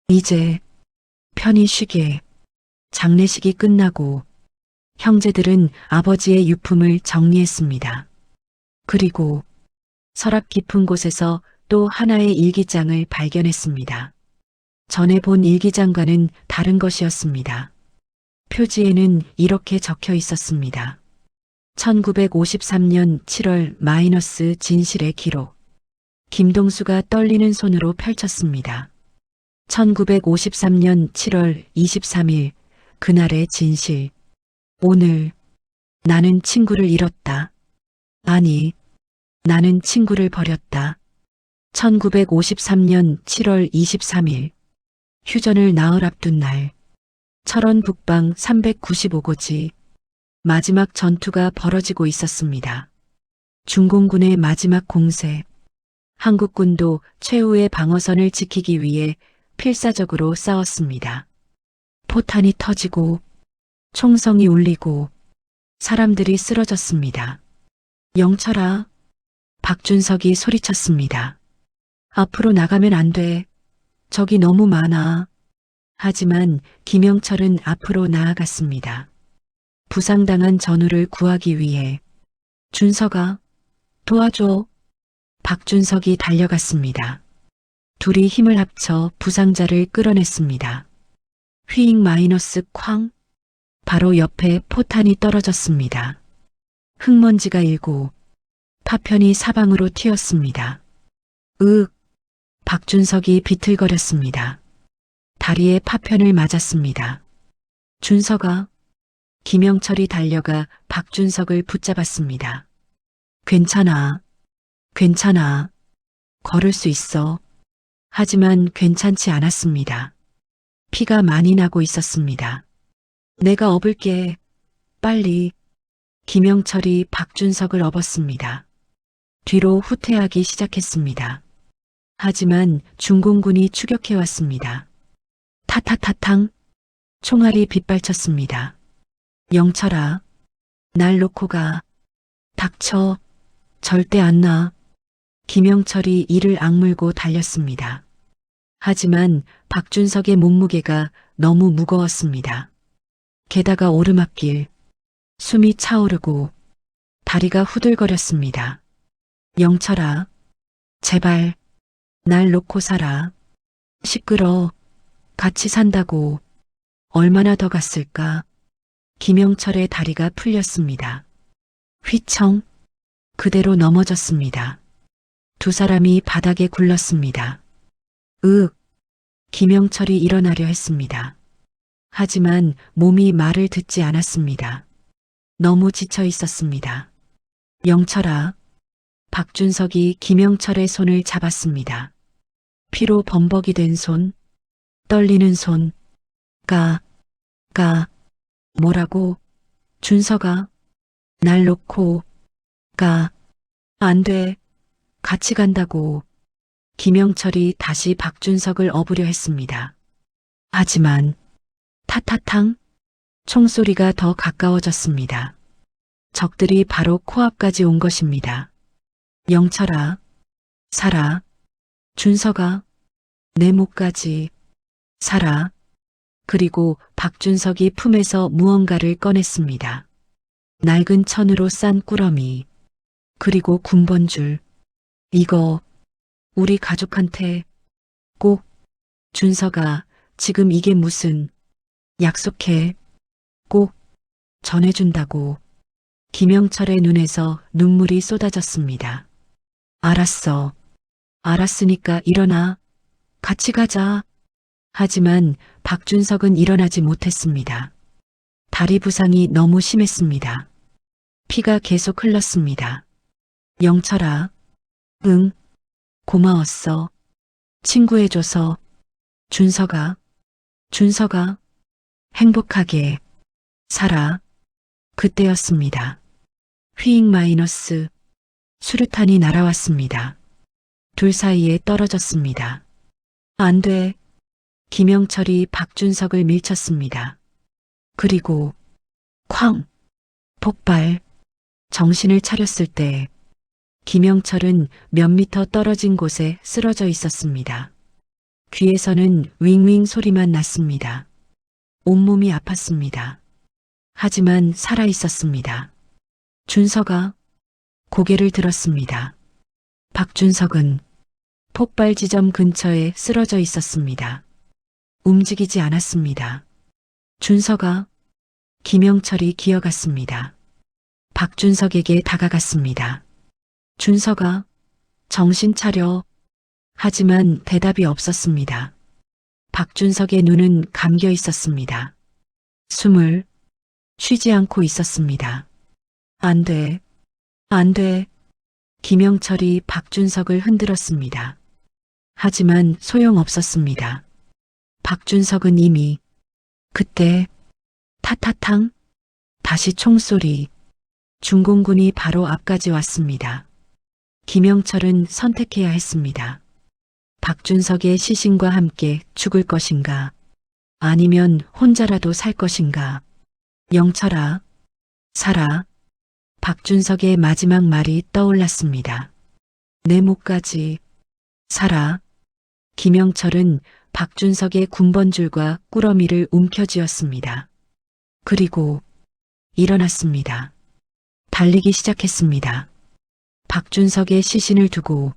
B: 이제 편히 쉬게. 장례식이 끝나고 형제들은 아버지의 유품을 정리했습니다. 그리고 서랍 깊은 곳에서 또 하나의 일기장을 발견했습니다. 전에 본 일기장과는 다른 것이었습니다. 표지에는 이렇게 적혀 있었습니다. 1953년 7월 마이너스 진실의 기록. 김동수가 떨리는 손으로 펼쳤습니다. 1953년 7월 23일 그날의 진실. 오늘 나는 친구를 잃었다. 아니, 나는 친구를 버렸다. 1953년 7월 23일 휴전을 나흘 앞둔 날 철원 북방 395고지 마지막 전투가 벌어지고 있었습니다. 중공군의 마지막 공세. 한국군도 최후의 방어선을 지키기 위해 필사적으로 싸웠습니다. 포탄이 터지고 총성이 울리고 사람들이 쓰러졌습니다. 영철아, 박준석이 소리쳤습니다. 앞으로 나가면 안 돼. 적이 너무 많아. 하지만 김영철은 앞으로 나아갔습니다. 부상당한 전우를 구하기 위해. 준석아, 도와줘. 박준석이 달려갔습니다. 둘이 힘을 합쳐 부상자를 끌어냈습니다. 휘잉 마이너스 쾅. 바로 옆에 포탄이 떨어졌습니다. 흙먼지가 일고 파편이 사방으로 튀었습니다. 으윽! 박준석이 비틀거렸습니다. 다리에 파편을 맞았습니다. 준석아! 김영철이 달려가 박준석을 붙잡았습니다. 괜찮아. 괜찮아. 걸을 수 있어. 하지만 괜찮지 않았습니다. 피가 많이 나고 있었습니다. 내가 업을게. 빨리. 김영철이 박준석을 업었습니다. 뒤로 후퇴하기 시작했습니다. 하지만 중공군이 추격해왔습니다. 타타타탕. 총알이 빗발쳤습니다. 영철아. 날 놓고 가. 닥쳐. 절대 안 놔. 김영철이 이를 악물고 달렸습니다. 하지만 박준석의 몸무게가 너무 무거웠습니다. 게다가 오르막길, 숨이 차오르고 다리가 후들거렸습니다. 영철아, 제발 날 놓고 살아. 시끄러. 같이 산다고. 얼마나 더 갔을까? 김영철의 다리가 풀렸습니다. 휘청. 그대로 넘어졌습니다. 두 사람이 바닥에 굴렀습니다. 으윽! 김영철이 일어나려 했습니다. 하지만 몸이 말을 듣지 않았습니다. 너무 지쳐 있었습니다. 영철아. 박준석이 김영철의 손을 잡았습니다. 피로 범벅이 된 손, 떨리는 손. 가. 뭐라고? 준석아. 날 놓고 가. 안 돼. 같이 간다고. 김영철이 다시 박준석을 업으려 했습니다. 하지만 타타탕. 총소리가 더 가까워졌습니다. 적들이 바로 코앞까지 온 것입니다. 영철아. 살아. 준석아. 내 목까지. 살아. 그리고 박준석이 품에서 무언가를 꺼냈습니다. 낡은 천으로 싼 꾸러미. 그리고 군번줄. 이거 우리 가족한테 꼭. 준석아, 지금 이게 무슨. 약속해. 꼭 전해준다고. 김영철의 눈에서 눈물이 쏟아졌습니다. 알았어. 알았으니까 일어나. 같이 가자. 하지만 박준석은 일어나지 못했습니다. 다리 부상이 너무 심했습니다. 피가 계속 흘렀습니다. 영철아. 응. 고마웠어. 친구해줘서. 준석아. 행복하게. 살아. 그때였습니다. 휘잉 마이너스. 수류탄이 날아왔습니다. 둘 사이에 떨어졌습니다. 안 돼. 김영철이 박준석을 밀쳤습니다. 그리고 쾅! 폭발. 정신을 차렸을 때 김영철은 몇 미터 떨어진 곳에 쓰러져 있었습니다. 귀에서는 윙윙 소리만 났습니다. 온몸이 아팠습니다. 하지만 살아 있었습니다. 준석아. 고개를 들었습니다. 박준석은 폭발 지점 근처에 쓰러져 있었습니다. 움직이지 않았습니다. 준석아. 김영철이 기어갔습니다. 박준석에게 다가갔습니다. 준석아. 정신 차려. 하지만 대답이 없었습니다. 박준석의 눈은 감겨 있었습니다. 숨을 쉬지 않고 있었습니다. 안 돼. 안 돼. 김영철이 박준석을 흔들었습니다. 하지만 소용없었습니다. 박준석은 이미 그때 타타탕. 다시 총소리. 중공군이 바로 앞까지 왔습니다. 김영철은 선택해야 했습니다. 박준석의 시신과 함께 죽을 것인가, 아니면 혼자라도 살 것인가. 영철아. 살아. 박준석의 마지막 말이 떠올랐습니다. 내 목까지. 살아. 김영철은 박준석의 군번줄과 꾸러미를 움켜쥐었습니다. 그리고 일어났습니다. 달리기 시작했습니다. 박준석의 시신을 두고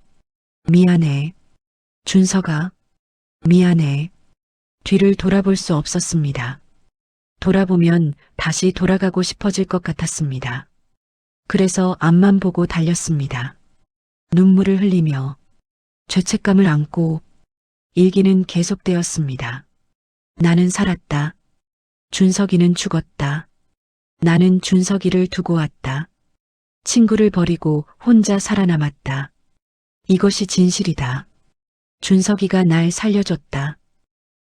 B: 미안해. 준석아. 미안해. 뒤를 돌아볼 수 없었습니다. 돌아보면 다시 돌아가고 싶어질 것 같았습니다. 그래서 앞만 보고 달렸습니다. 눈물을 흘리며 죄책감을 안고 일기는 계속되었습니다. 나는 살았다. 준석이는 죽었다. 나는 준석이를 두고 왔다. 친구를 버리고 혼자 살아남았다. 이것이 진실이다. 준석이가 날 살려줬다.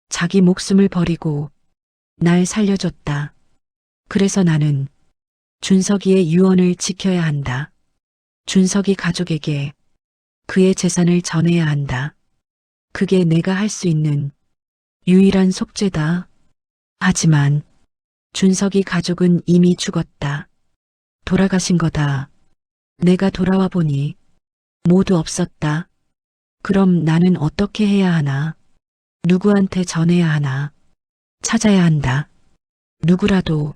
B: 자기 목숨을 버리고 날 살려줬다. 그래서 나는 준석이의 유언을 지켜야 한다. 준석이 가족에게 그의 재산을 전해야 한다. 그게 내가 할 수 있는 유일한 속죄다. 하지만 준석이 가족은 이미 죽었다. 돌아가신 거다. 내가 돌아와 보니 모두 없었다. 그럼 나는 어떻게 해야 하나? 누구한테 전해야 하나? 찾아야 한다. 누구라도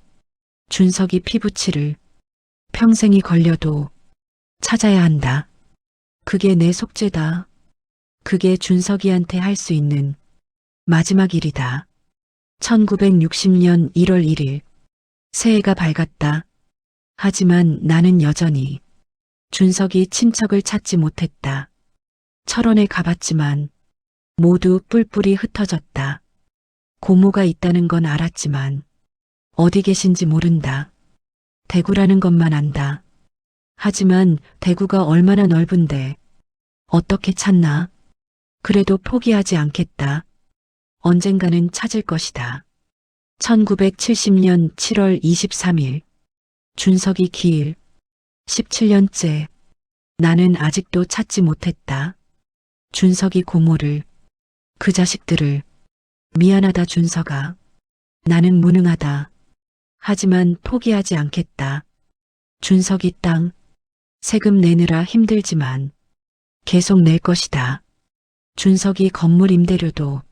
B: 준석이 피부치를 평생이 걸려도 찾아야 한다. 그게 내 속죄다. 그게 준석이한테 할 수 있는 마지막 일이다. 1960년 1월 1일 새해가 밝았다. 하지만 나는 여전히 준석이 친척을 찾지 못했다. 철원에 가봤지만 모두 뿔뿔이 흩어졌다. 고모가 있다는 건 알았지만 어디 계신지 모른다. 대구라는 것만 안다. 하지만 대구가 얼마나 넓은데 어떻게 찾나? 그래도 포기하지 않겠다. 언젠가는 찾을 것이다. 1970년 7월 23일 준석이 기일 17년째 나는 아직도 찾지 못했다. 준석이 고모를 그 자식들을 미안하다 준석아. 나는 무능하다. 하지만 포기하지 않겠다. 준석이 땅 세금 내느라 힘들지만 계속 낼 것이다. 준석이 건물 임대료도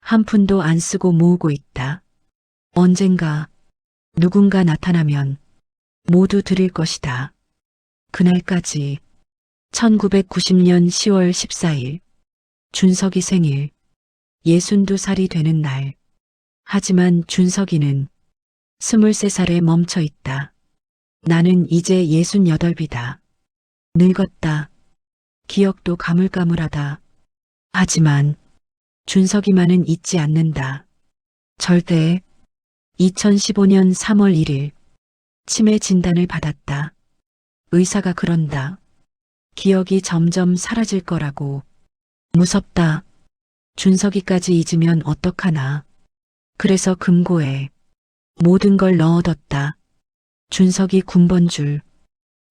B: 한 푼도 안 쓰고 모으고 있다. 언젠가 누군가 나타나면 모두 드릴 것이다. 그날까지 1990년 10월 14일 준석이 생일 62살이 되는 날. 하지만 준석이는 23살에 멈춰 있다. 나는 이제 68이다. 늙었다. 기억도 가물가물하다. 하지만 준석이만은 잊지 않는다. 절대. 2015년 3월 1일 치매 진단을 받았다. 의사가 그런다. 기억이 점점 사라질 거라고. 무섭다. 준석이까지 잊으면 어떡하나. 그래서 금고에 모든 걸 넣어뒀다. 준석이 군번줄,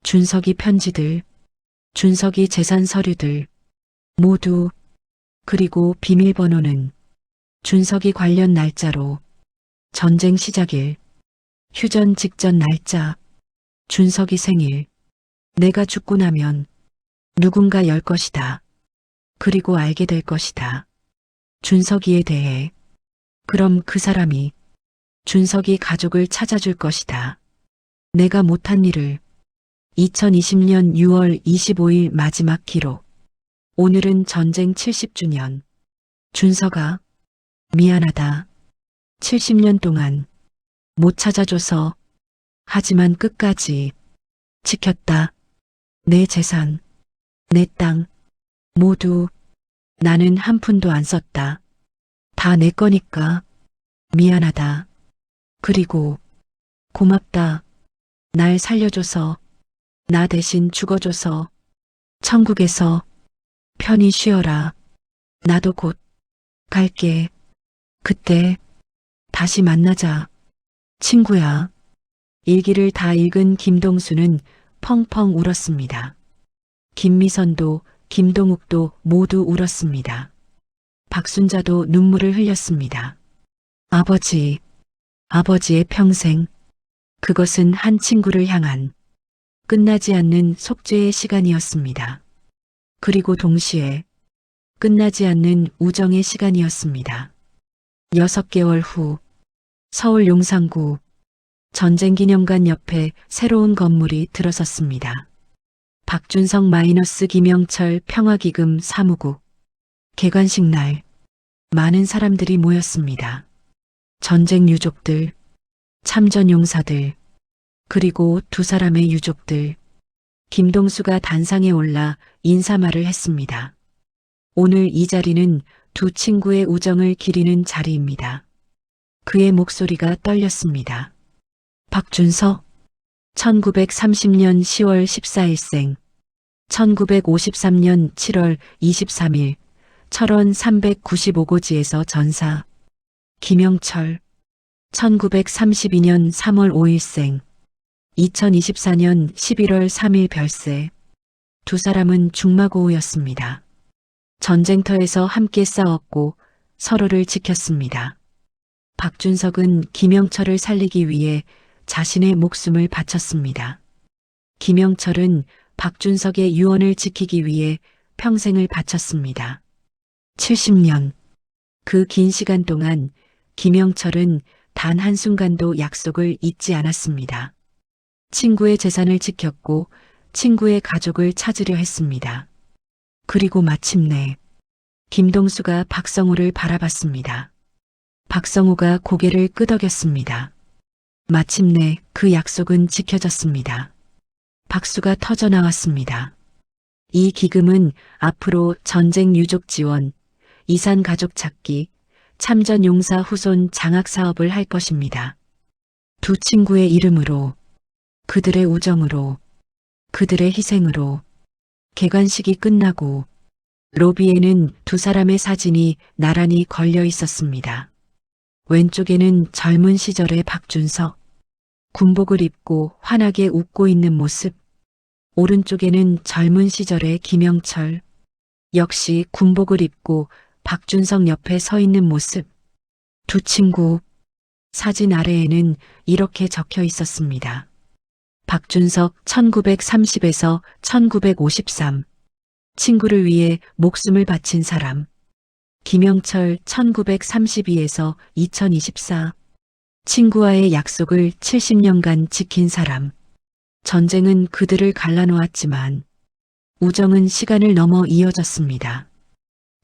B: 준석이 편지들, 준석이 재산 서류들, 모두. 그리고 비밀번호는 준석이 관련 날짜로 전쟁 시작일, 휴전 직전 날짜, 준석이 생일, 내가 죽고 나면 누군가 열 것이다. 그리고 알게 될 것이다. 준석이에 대해. 그럼 그 사람이 준석이 가족을 찾아줄 것이다. 내가 못한 일을. 2020년 6월 25일 마지막 기록. 오늘은 전쟁 70주년. 준석아, 미안하다. 70년 동안 못 찾아줘서. 하지만 끝까지 지켰다. 내 재산, 내 땅, 모두. 나는 한 푼도 안 썼다. 다 내 거니까. 미안하다. 그리고 고맙다. 날 살려줘서. 나 대신 죽어줘서. 천국에서 편히 쉬어라. 나도 곧 갈게. 그때 다시 만나자. 친구야. 일기를 다 읽은 김동수는 펑펑 울었습니다. 김미선도 김동욱도 모두 울었습니다. 박순자도 눈물을 흘렸습니다. 아버지, 아버지의 평생. 그것은 한 친구를 향한 끝나지 않는 속죄의 시간이었습니다. 그리고 동시에 끝나지 않는 우정의 시간이었습니다. 6개월 후 서울 용산구 전쟁기념관 옆에 새로운 건물이 들어섰습니다. 박준성 - 김영철 평화기금 사무국. 개관식 날 많은 사람들이 모였습니다. 전쟁 유족들, 참전 용사들, 그리고 두 사람의 유족들. 김동수가 단상에 올라 인사말을 했습니다. 오늘 이 자리는 두 친구의 우정을 기리는 자리입니다. 그의 목소리가 떨렸습니다. 박준석, 1930년 10월 14일생, 1953년 7월 23일, 철원 395고지에서 전사. 김영철, 1932년 3월 5일생, 2024년 11월 3일 별세. 두 사람은 중마고우였습니다. 전쟁터에서 함께 싸웠고 서로를 지켰습니다. 박준석은 김영철을 살리기 위해 자신의 목숨을 바쳤습니다. 김영철은 박준석의 유언을 지키기 위해 평생을 바쳤습니다. 70년. 그 긴 시간 동안 김영철은 단 한순간도 약속을 잊지 않았습니다. 친구의 재산을 지켰고 친구의 가족을 찾으려 했습니다. 그리고 마침내 김동수가 박성우를 바라봤습니다. 박성우가 고개를 끄덕였습니다. 마침내 그 약속은 지켜졌습니다. 박수가 터져 나왔습니다. 이 기금은 앞으로 전쟁 유족 지원, 이산 가족 찾기, 참전 용사 후손 장학 사업을 할 것입니다. 두 친구의 이름으로, 그들의 우정으로, 그들의 희생으로. 개관식이 끝나고 로비에는 두 사람의 사진이 나란히 걸려 있었습니다. 왼쪽에는 젊은 시절의 박준석, 군복을 입고 환하게 웃고 있는 모습. 오른쪽에는 젊은 시절의 김영철, 역시 군복을 입고 박준석 옆에 서 있는 모습. 두 친구. 사진 아래에는 이렇게 적혀 있었습니다. 박준석 1930에서 1953. 친구를 위해 목숨을 바친 사람. 김영철 1932에서 2024. 친구와의 약속을 70년간 지킨 사람. 전쟁은 그들을 갈라놓았지만 우정은 시간을 넘어 이어졌습니다.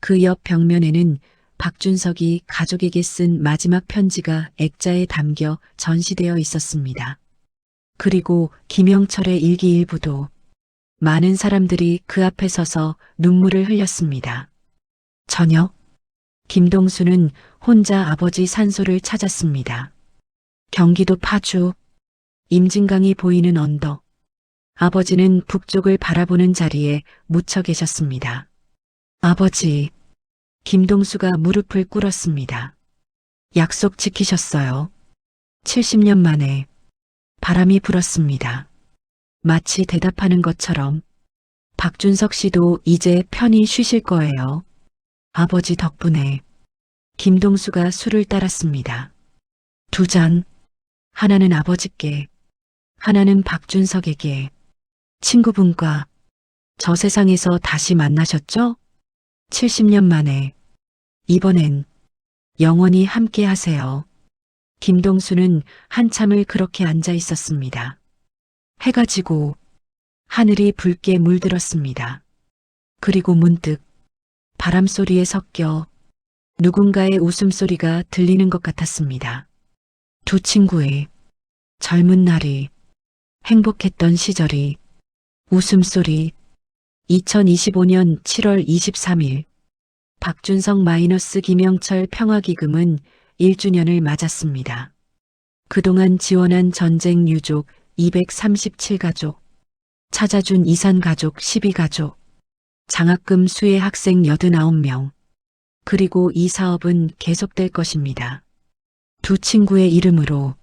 B: 그 옆 벽면에는 박준석이 가족에게 쓴 마지막 편지가 액자에 담겨 전시되어 있었습니다. 그리고 김영철의 일기일부도. 많은 사람들이 그 앞에 서서 눈물을 흘렸습니다. 저녁, 김동수는 혼자 아버지 산소를 찾았습니다. 경기도 파주, 임진강이 보이는 언덕. 아버지는 북쪽을 바라보는 자리에 묻혀 계셨습니다. 아버지, 김동수가 무릎을 꿇었습니다. 약속 지키셨어요. 70년 만에. 바람이 불었습니다. 마치 대답하는 것처럼. 박준석 씨도 이제 편히 쉬실 거예요. 아버지 덕분에. 김동수가 술을 따랐습니다. 두 잔. 하나는 아버지께, 하나는 박준석에게. 친구분과 저 세상에서 다시 만나셨죠? 70년 만에. 이번엔 영원히 함께 하세요. 김동수는 한참을 그렇게 앉아 있었습니다. 해가 지고 하늘이 붉게 물들었습니다. 그리고 문득 바람 소리에 섞여 누군가의 웃음소리가 들리는 것 같았습니다. 두 친구의 젊은 날이, 행복했던 시절이, 웃음소리. 2025년 7월 23일 박준석 마이너스 김영철 평화기금은 1주년을 맞았습니다. 그동안 지원한 전쟁 유족 237가족, 찾아준 이산 가족 12가족, 장학금 수혜 학생 89명. 그리고 이 사업은 계속될 것입니다. 두 친구의 이름으로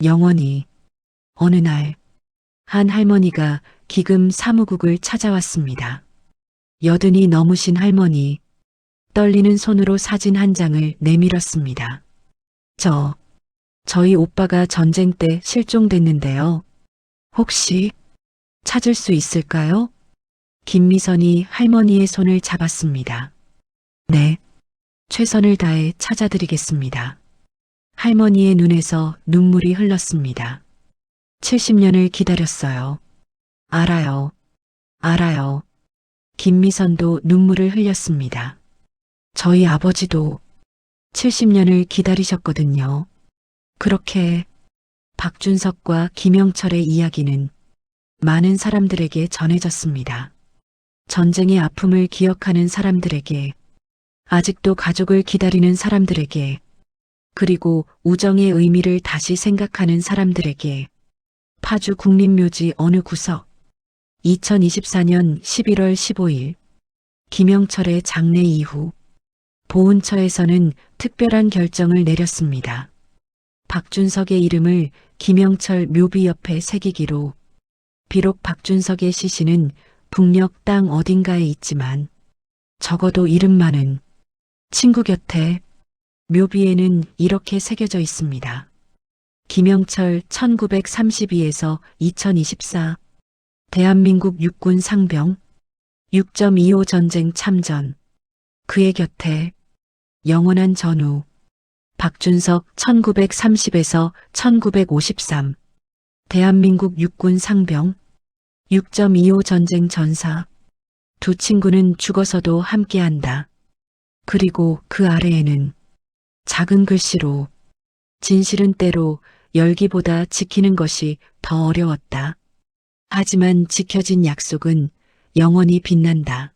B: 영원히. 어느 날 한 할머니가 기금 사무국을 찾아왔습니다. 여든이 넘으신 할머니. 떨리는 손으로 사진 한 장을 내밀었습니다. 저희 오빠가 전쟁 때 실종됐는데요. 혹시 찾을 수 있을까요? 김미선이 할머니의 손을 잡았습니다. 네, 최선을 다해 찾아드리겠습니다. 할머니의 눈에서 눈물이 흘렀습니다. 70년을 기다렸어요. 알아요. 김미선도 눈물을 흘렸습니다. 저희 아버지도 70년을 기다리셨거든요. 그렇게 박준석과 김영철의 이야기는 많은 사람들에게 전해졌습니다. 전쟁의 아픔을 기억하는 사람들에게, 아직도 가족을 기다리는 사람들에게, 그리고 우정의 의미를 다시 생각하는 사람들에게. 파주 국립묘지 어느 구석. 2024년 11월 15일 김영철의 장례 이후 보훈처에서는 특별한 결정을 내렸습니다. 박준석의 이름을 김영철 묘비 옆에 새기기로. 비록 박준석의 시신은 북녘 땅 어딘가에 있지만 적어도 이름만은 친구 곁에 묘비에는 이렇게 새겨져 있습니다. 김영철 1932에서 2024 대한민국 육군 상병 6.25 전쟁 참전. 그의 곁에 영원한 전우. 박준석 1930에서 1953 대한민국 육군 상병 6.25 전쟁 전사. 두 친구는 죽어서도 함께한다. 그리고 그 아래에는 작은 글씨로 진실은 때로 열기보다 지키는 것이 더 어려웠다. 하지만 지켜진 약속은 영원히 빛난다.